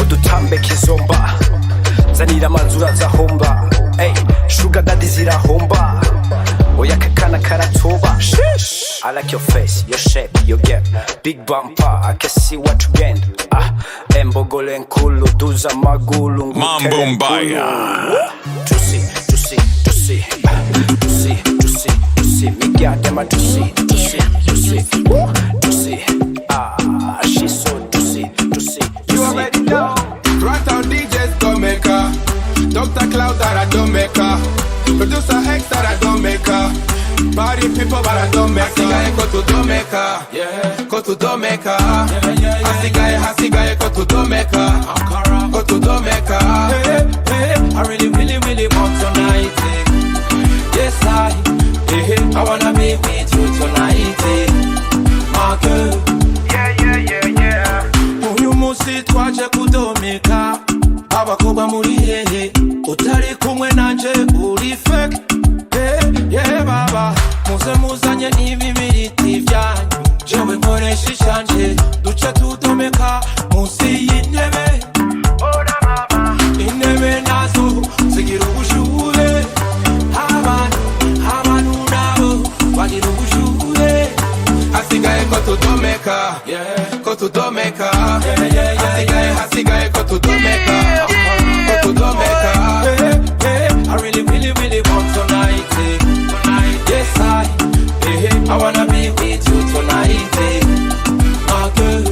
udutambe kizomba. Zanira manzura za homba. Hey, sugar daddy zira homba. Oya kakana karatoba. I like your face, your shape, your gap. Big bumper, I can see what you gain. Embogole nkulu, duza magulu. Mambumbaya. Juicy, juicy, juicy. Juicy, juicy, juicy. Me get them a juicy, juicy, juicy. Juicy, she's so juicy, juicy. You already know. Right on DJs don't make her. Dr. Cloud that I don't make her. Producer X that I don't make her. Party people but I don't make her. I go to Domeka, yeah. Go to Domeka, yeah. Asigaye go to Domeka, go to Domeka. Hey, I really want tonight. Yes I wanna be with you tonight, my girl. Yeah. Uyu musi twaje ku Domeka, abakobwa muri hehe, utari kumwe nanje uri fake. Yeah, baba, muzanye ibibiriti byanyu. Jewe nkoresha ishanje, duce tudomeka munsi y'intebe. Ora mama, intebe nazo zigira ubushuhe. Abantu nabo bagira ubushuhe. Asigaye ko tudomeka, yeah, ko tudomeka. Yeah. Asigaye ko tudomeka, ko tudomeka. I really want tonight. Yes, I wanna be with you tonight, my girl.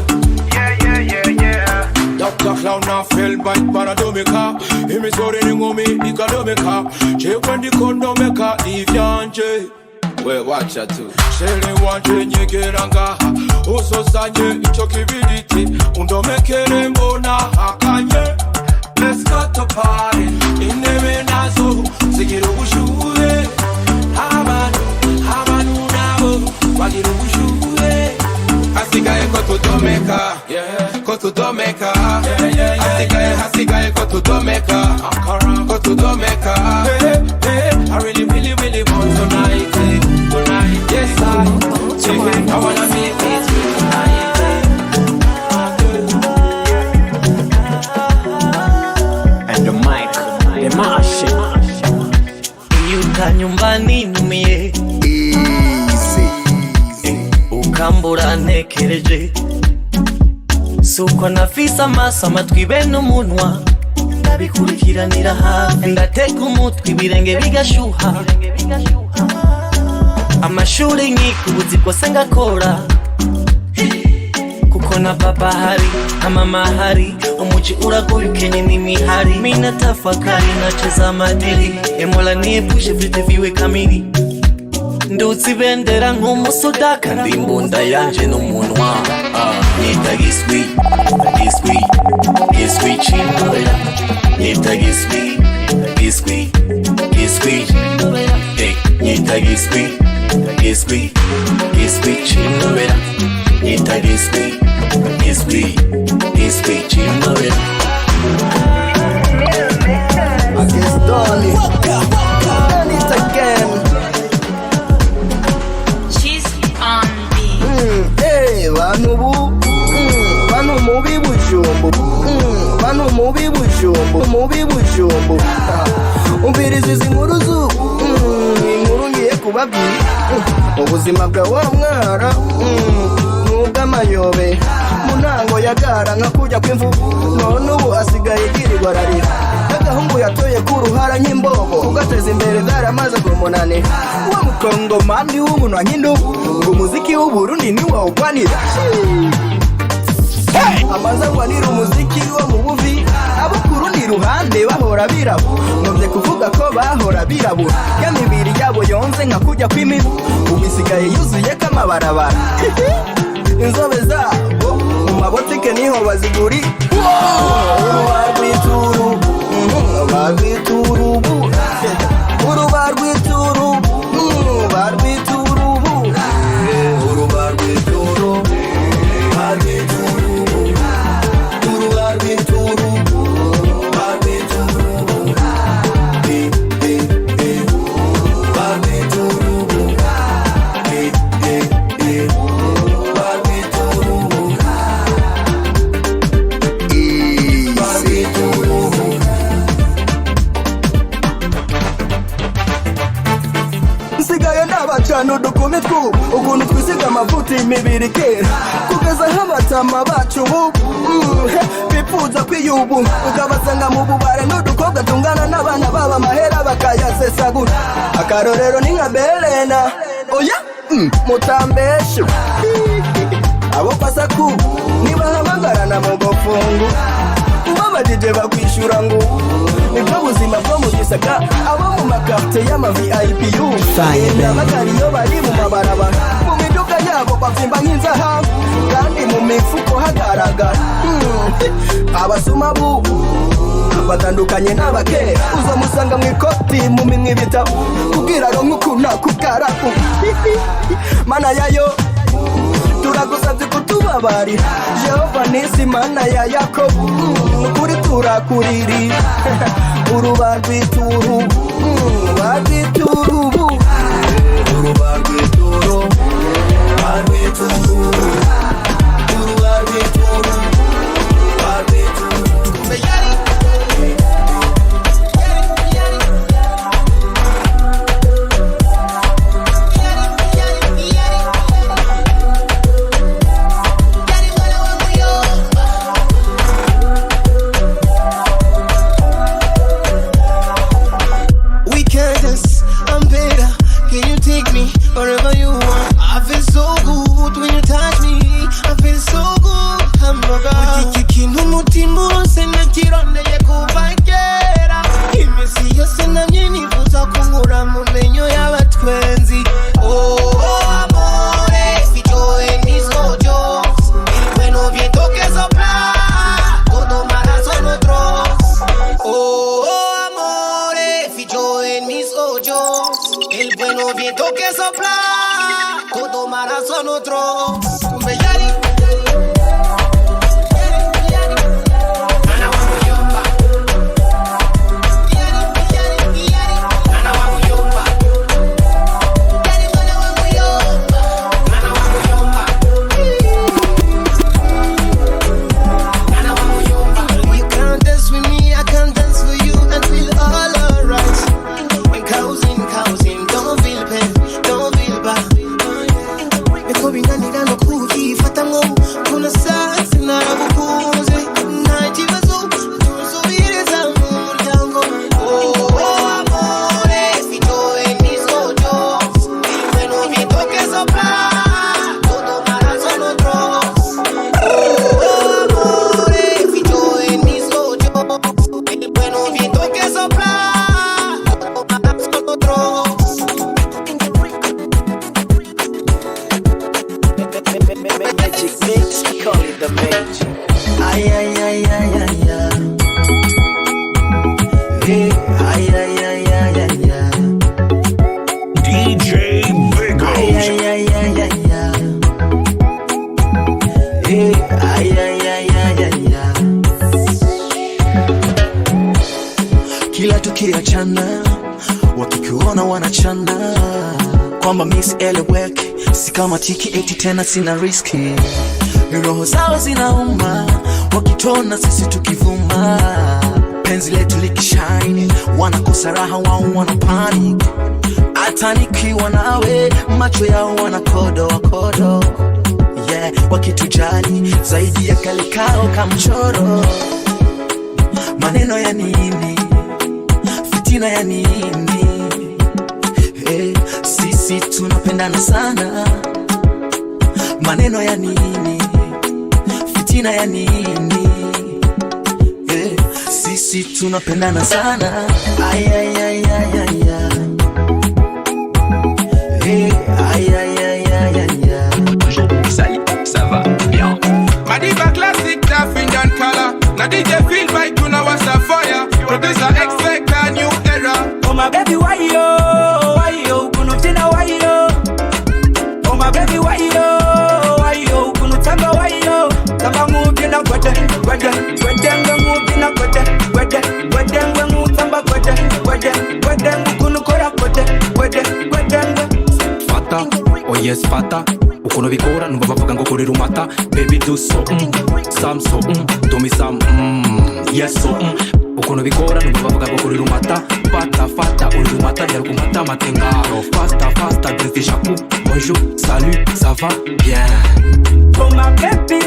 Yeah. Dr. Clown now fell bite paradomeka. Imi sorry ngomi ikadomeka. Chekwendi kondomeka ivyanje. We watch out too. Shele wanje nyegeranga. Oso sanye icho kibiditi. Undomekere mbona hakanye. Let's go to party. Ineme nazo zigira ubushuhe. Abantu nabo bagira ubushuhe. Asigaye ko tudomeka, yeah. Ko tudomeka, yeah. Asigaye ko tudomeka, ko tudomeka. Hey, I really want tonight. Yes I I wanna make it and the mic, the machine. Yuka nyumbani numie ukambura ntekereje suko nafise amaso amatwi bene umunwa ndabikurikiranira hafi ndateka umutwe ibirenge bigashuha amashuri nkikubuzi bwose ngakora kuko na papa hari na mama hari umuji uragurikanye n'imihari mina tafakari nacheza madili emola niepushe vite viwe kamili ndutsi bendera nk'umusoda kandi imbunda yanje n'umunwa nita giswi chimnobera nita giswi hey nita giswi chimnobera nita giswi chimnobera I guess darling done it again. She's on beat. Hey, bantu mubi bujumbu bantu mubi bujumbu umviriza izi nkuru inkuru ngiye kubabwira ubuzima bwa wa mwara n'ubw'amayobe mu ntango yagara nka kujya kw'imvubu none ubu asigaye yirirwa ararira n'agahungu yatoye k'uruhara nk'imbogo ugateza imbere bwaramaze kumunanira wa mukongomani w'umunwa nk'indubu ngo umuziki w'uburundi niwawugwanira amaze agwanira umuziki wo mu buvi abo ku rundi ruhande bahora birabura nkomye kuvuga ko bahora birabura ya mibiri yabo yonze nka kujya kw'imibu ubu isigaye yuzuyeko amabarabara inzobe zabo mu mabotike niho baziguri uruba rw'ituru uruba rw'ituru n'udukumi tw'ubu ukuntu twisiga amavuta imibiri kera kugeza aho abatama bacu ubu bipfuza kwiyubu ukabasanga mu bubare n'udukobwa tungana n'abana baba amahera bakayasesagura akarorero ni nka Belena oya mutambesha abo pasaku nibahamagarana mu gofungu Mama DJ bakwishura ngo nibwo buzima bwo mu gisaka abo mu makarte y'ama VIP n'abagariyo bari mu mabarabara mu miduga yabo bavimba nk'inzahabu kandi mu mifuko hagaragara abasuma bubu batandukanye n'abakera uzamusanga mu ikoti mu minwe ibitabo kubwira ronko ukuna kubwaraku mana yayo turagusabye kutubabarira Jehova nisi mana ya Yakobo nukuri turakuriri uruba rw'ituru uruba rw'ituru wherever you want. I feel so good when you touch me. I feel so good, I'm a god. Ukikintu mutima wose nakirondeye kuva kera. Imisi yose namye nifuza kunkura mu menyo y'abatwenzi. Oh amore, si yo en mis ojos, el bueno viento que sopla, todo malas son otros. Oh amore, si yo en mis ojos, el bueno viento que sopla, todo malas son otros. the page. Ay, ay, ay, ay, ay, ay. Hey, ay, ay, ay, ay, ay, ay. DJ Bigos. Ay, ay, ay, ay, ay, ay. Hey, ay, ay, ay, ay, ay, ay. Kila tukiachana wakikuona wanachana kwamba miss eleweki, si kama tiki eti tena sina riski. Roho zao zinauma wakitona sisi tukivuma, penzi letu likishine wanakosa raha, wao wana panic. Hata nikiwa nawe macho yao wanakodo wakodo, yeah, wakitujali zaidi ya kale kao kamchoro. Maneno ya nini, fitina ya nini, hey, sisi tunapendana sana. Maneno ya nini, fitina ya nini, hey, sisi tunapendana sana. Ay, ay, ay, ay, ay, ay. Hey, ay, ay, ay, ay, ay, ay. Ça va bien. Madiba classic, tough Indian color. Now DJ feel right, you know what's a fire. Producer expect a new era. Oh my baby, why yo, kunutina why yo. Oh my baby, why yo, kunutamba why yo. Tamba move na kwete, kwete, kwete move na kwete, kwete, kwete move tamba kwete, kwete, kwete kunukora kwete, kwete, kwete. Fata, oh yes fata. Ukono bikora numva bavuga ngo kuri rumata. Baby do so Sam so do me some yes so Ukono bikora numva bavuga ngo kuri rumata. Fata fata uri rumata yari kumata matengaro. Fasta fasta dresse chapeau. Bonjour, salut, ça va bien. Oh my baby,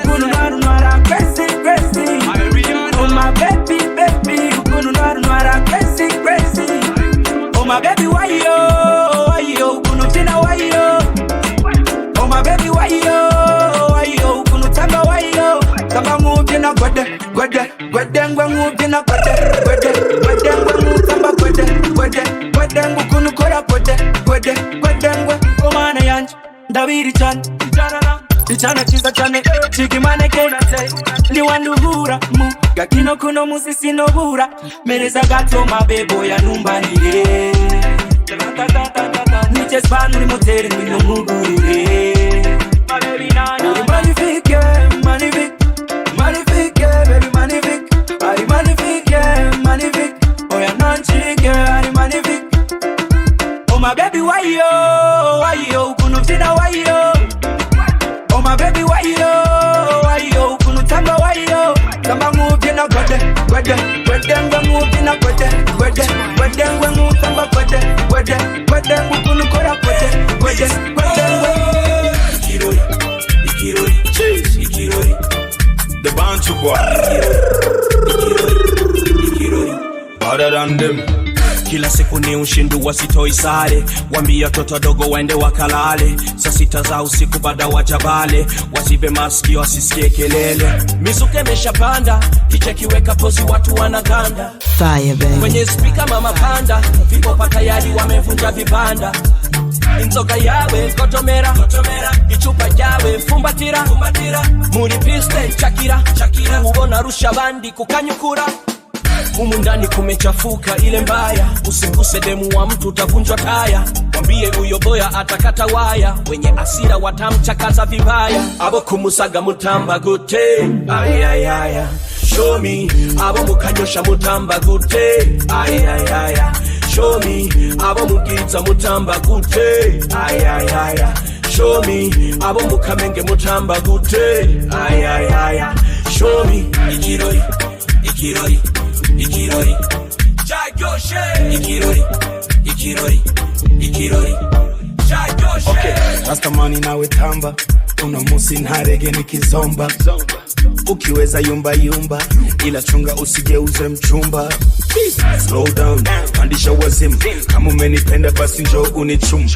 ukono narumara crazy, crazy. Oh my baby, ukono narumara crazy, crazy. Oh my baby, why yo, kunutina why yo. Oh my baby, why yo, kunutamba why yo. Tamba move na kwete, kwete, kwete ngwa move na kwete, kwete, kwete ngwa move tamba kwete, kwete, kwete ngwa kunukora kwete, kwete, kwete ngwa. Oh mana yanj, Davidi chan, Ichana chisa chane, chiki mane kena say. Ni wanduhura, mu, gakino kuno musisi no bura. Mereza gato mabebo ya numba nire. Niche spanu ni moteri ni no mugurire. My baby nana, magnifique, magnifique, magnifique, baby magnifique. Ari magnifique, magnifique. Oh ya nanchike, ari magnifique. Oh my baby why yo, kunutina why yo. Oh my baby why yo, kunutamba why yo. Tamba move na kwete, kwete, kwete ngwa move na kwete, kwete, kwete ngwa move tamba kwete, kwete, kwete ngwa kunukora kwete, kwete, kwete ngwa. Ikirori, ikirori, ikirori. The Bantu boy. Ikirori, ikirori. Other than them. Kila siku ni ushindi wasitoi sare. Wambia toto dogo waende wakalale. Saa sita za usiku bada wajabale. Wazibe masikio wasisikie kelele. Mizuke meshapanda, kiche kiweka pozi watu wanaganda. Fire baby. Kwenye speaker mama panda, vipopa tayari wamevunja vibanda. Inzoga yawe kotomera, ichupa yawe fumbatira, muri piste chakira, ubona rusha bandi kukanyukura. Umundani kumechafuka ile mbaya. Usiguse demu wa mtu utavunjwa taya. Mwambie uyo boya atakata waya. Wenye asira watamchakaza vibaya. Abo kumusaga mutamba gute, ay ay ay. Show me, abo mukanyosha mutamba gute, ay ay ay. Show me, abo mugiza mutamba gute, ay ay ay. Show me, abo mukamenge mutamba gute, ay ay ay. Show me, ikirori, ikirori. Ikirori, Jagoshe. Ikirori, ikirori, ikirori, Jagoshe. Okay, Rasta money nawe tamba. Una musi ntarege nikizomba. ukiweza yumba yumba, ila chunga usigeuze mchumba. Slow down, pandisha wazimu, kama umenipenda basi njoo unichum.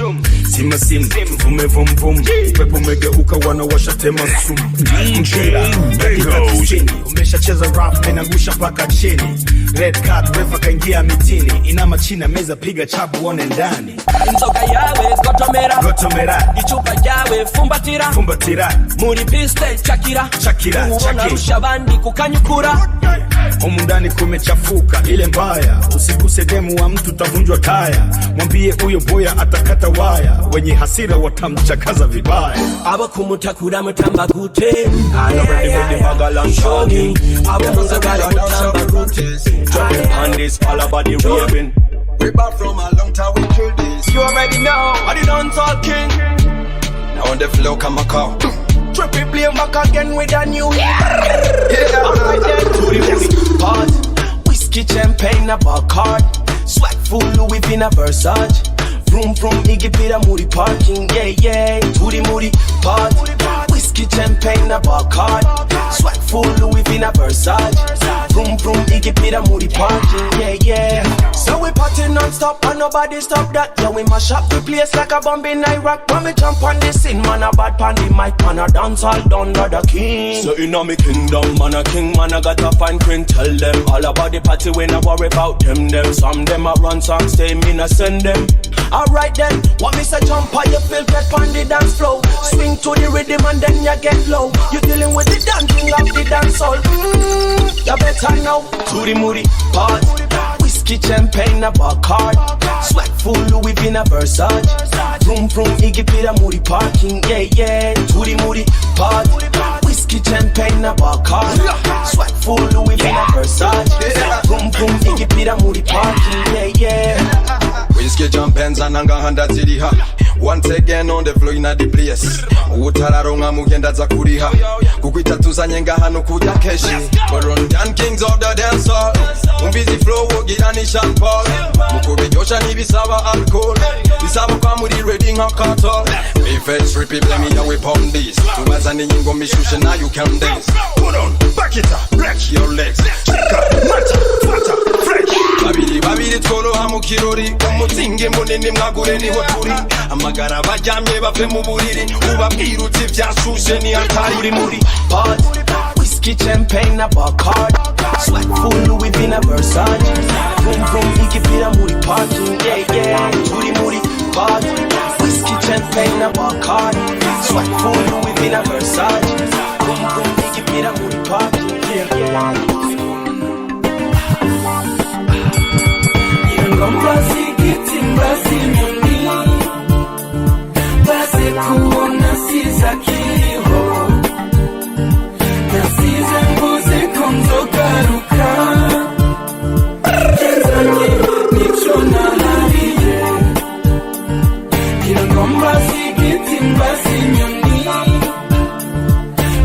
Sima simu, vume vum vum, pepo umegeuka wanawasha tema sumu. DJ Bigos, umeshacheza rap menangusha paka chini. Red card refa kaingia mitini, inama china meza piga chabu one ndani. Inzoga yawe gotomera, ichupa yawe fumbatira, muri piste chakira, uona rusha bandi kukanyukura. Umundani kumechafuka ile mbaya, usiguse demu wa mtu tavunjwa taya. Mwambie uyo boya atakata waya, wenye hasira watamchakaza vibaya. Aba kumutakura mutamba gute, ana ready bagalan shogi. Aba kumutakura mutamba gute, jumping on this all about the raving. We back from a long time, we kill this. You already know, I the dancehall king. Now on the floor come a call. Trippy play back again with a new alright then, to the part. Whiskey, champagne, a Bacardi. Swag full Louis in a Versace. Vroom vroom, Iggy Pita moody parking. Yeah, to the moody part. Whiskey, champagne, a Bacardi. Swag full Louis in a Versace. Vroom vroom, Iggy Pita moody parking. Yeah. So we party non-stop and nobody stop that. Yeah, we mash up the place like a bomb in Iraq. When we jump on the scene, man a bad pan the mic, man a dance all done by the king. So in me kingdom, man a king, man a got a fine queen. Tell them all about the party, we not worry about them. Some them a run songs, stay me not send them. Alright then, what me say jump on, you feel get on the dance floor. Swing to the rhythm and then you get low. You dealing with the dancing of the dance hall. You better know. To the moody part. Whiskey, champagne, a Bacardi. Swag full Louis in a Versace. Vroom vroom, Iggy Pita moody parking. Yeah, to the moody part. Whiskey, champagne, a Bacardi. Swag full Louis in a Versace. Vroom vroom, Iggy Pita moody parking. Yeah. Whiskey, champagne, zananga handa ziriha. Once again on the floor in the place. Utararonga mugenda za kuriha. Kukwita tuzanyenga hano kuja keshi. Burundian kings of the dance hall. Umbizi flow wogirani champagne. Mukubijosha nibisaba alcohol. Bisaba kwa muri reading a cartel. Me face rippy blame me we pound this. Tuwazani nyingo mishushe na you can dance. Put on, back it up, break your legs. Chika, mata, fata, fresh. Babiri tolo hamukirori. Umutinge munini mwagure ni hoturi. Amagara bajamye bape mu buriri. Ubabwira uti vyashushe ni atari muri part. Whiskey, champagne, a Bacardi. Swag full Louis in a Versace. Vroom vroom, Iggy Pita moody parking. Yeah, to the moody part. Whiskey, champagne, a Bacardi. Swag full Louis in a Versace. Vroom vroom, Iggy Pita moody parking. Yeah. Basi kiti basi nyoni, basi kuona siza kiliho, na siza mbuzi konzo karuka, kenzanye nichona hariye. Kila basi kiti basi nyoni,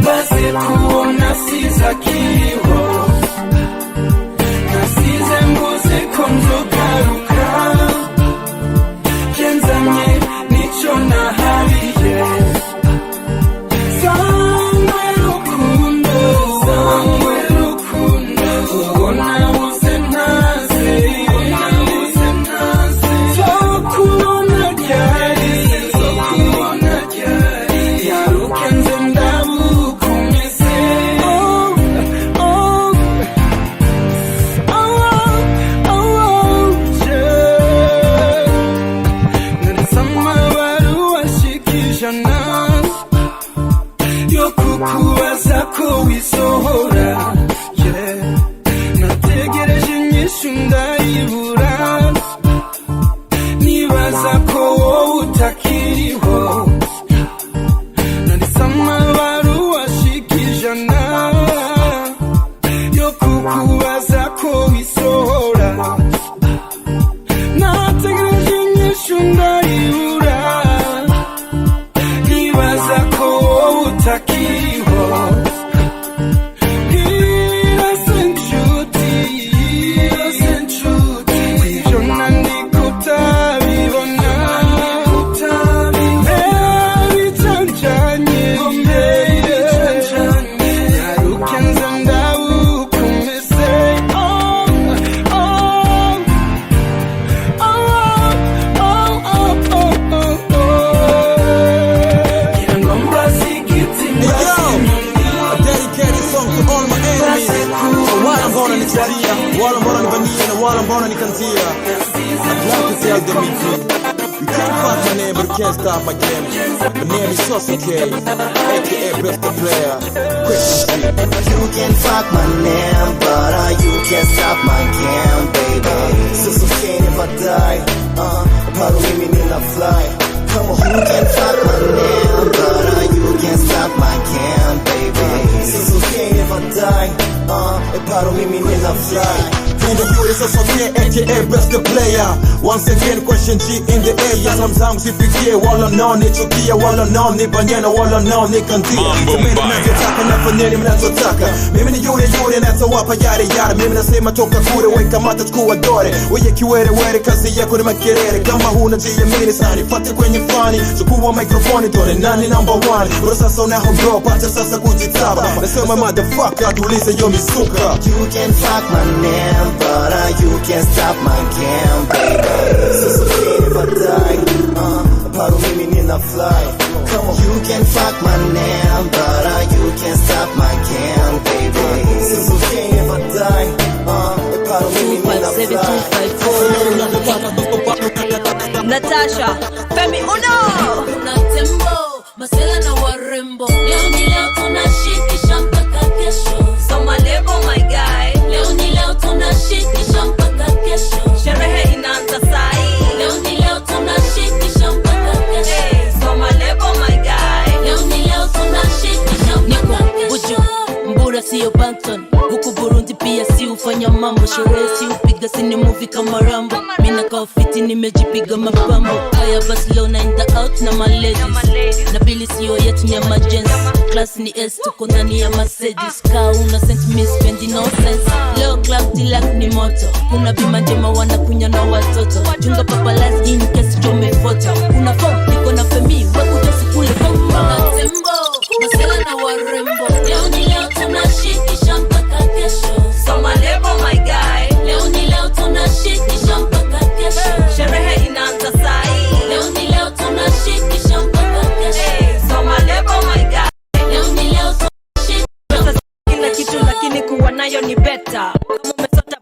basi kuona siza kiliho, na siza mbuzi konzo karuka. start my game. My name is Saucy K, aka Best Player. You can fuck my name, but you can't stop my game, baby. So can if I die, pardon me, me not fly. Come on, you can fuck my name, but you can't stop my game, baby. So can if I die, pardon me, me not fly. And the beauty is also here, aka Best Player. Once again, question G in the air. Sometimes if you hear, wala nani chukia, wala nani banyana, wala nani kandia. Mimi ninachotaka na fanyeni mnachotaka. Mimi ni yule natawapa yare yare. Mimi nasema toka kure, weka mata chukua dore. Weye kiwere were, kazi yako ni makerere. Kama huna jiamini sana, nifate kwenye fani. Chukua mikrofoni dore, nani number one. Bro sasa unahogo, pata sasa kujitaba. Nasema motherfucker, tulize yo misuka. You can fuck my name, but you can't stop my game, baby. So if I die, pardon me, me not fly. Come on, you can fuck my name, but you can't stop my game, baby. So if I die, pardon me, me not fly. Natasha, Femi Uno, Natembo, Marcela na warembo. Leo ni leo tunashikisha mpaka kesho. Soma lebo my guy. Leo ni leo tunashikisha mpaka kesho. Sherehe inaanza sai. Leo ni leo tunashikisha mpaka kesho. Soma lebo my guy. Leo ni leo tunashikisha mpaka kesho. Mbura siyo Banton, huku Burundi pia si ufanya mambo. Sherehe si upiga sini movie kama Rambo. Mina kaofiti nimejipiga mapambo. Haya basi leo naenda out na my ladies. Na bili siyo yetu ni emergency. Class ni S tuko ndani ya Mercedes. Kaa una sense me spending no sense. Leo club dilak ni moto. Kuna bima njema wanakunya na watoto. Chunga paparazzi in case chome photo. Kuna phone niko na Femi weku josi kule bombo. Natembo, Marcela na warembo. Leo ni leo tunashikisha mpaka kesho. Soma lebo my guy. Leo ni leo tunashikisha mpaka kesho. Sherehe inaanza sai. Leo ni leo tunashikisha mpaka kesho. Soma lebo my guy. Leo ni leo tunashikisha kila kitu, lakini kuwa nayo ni better. Umesota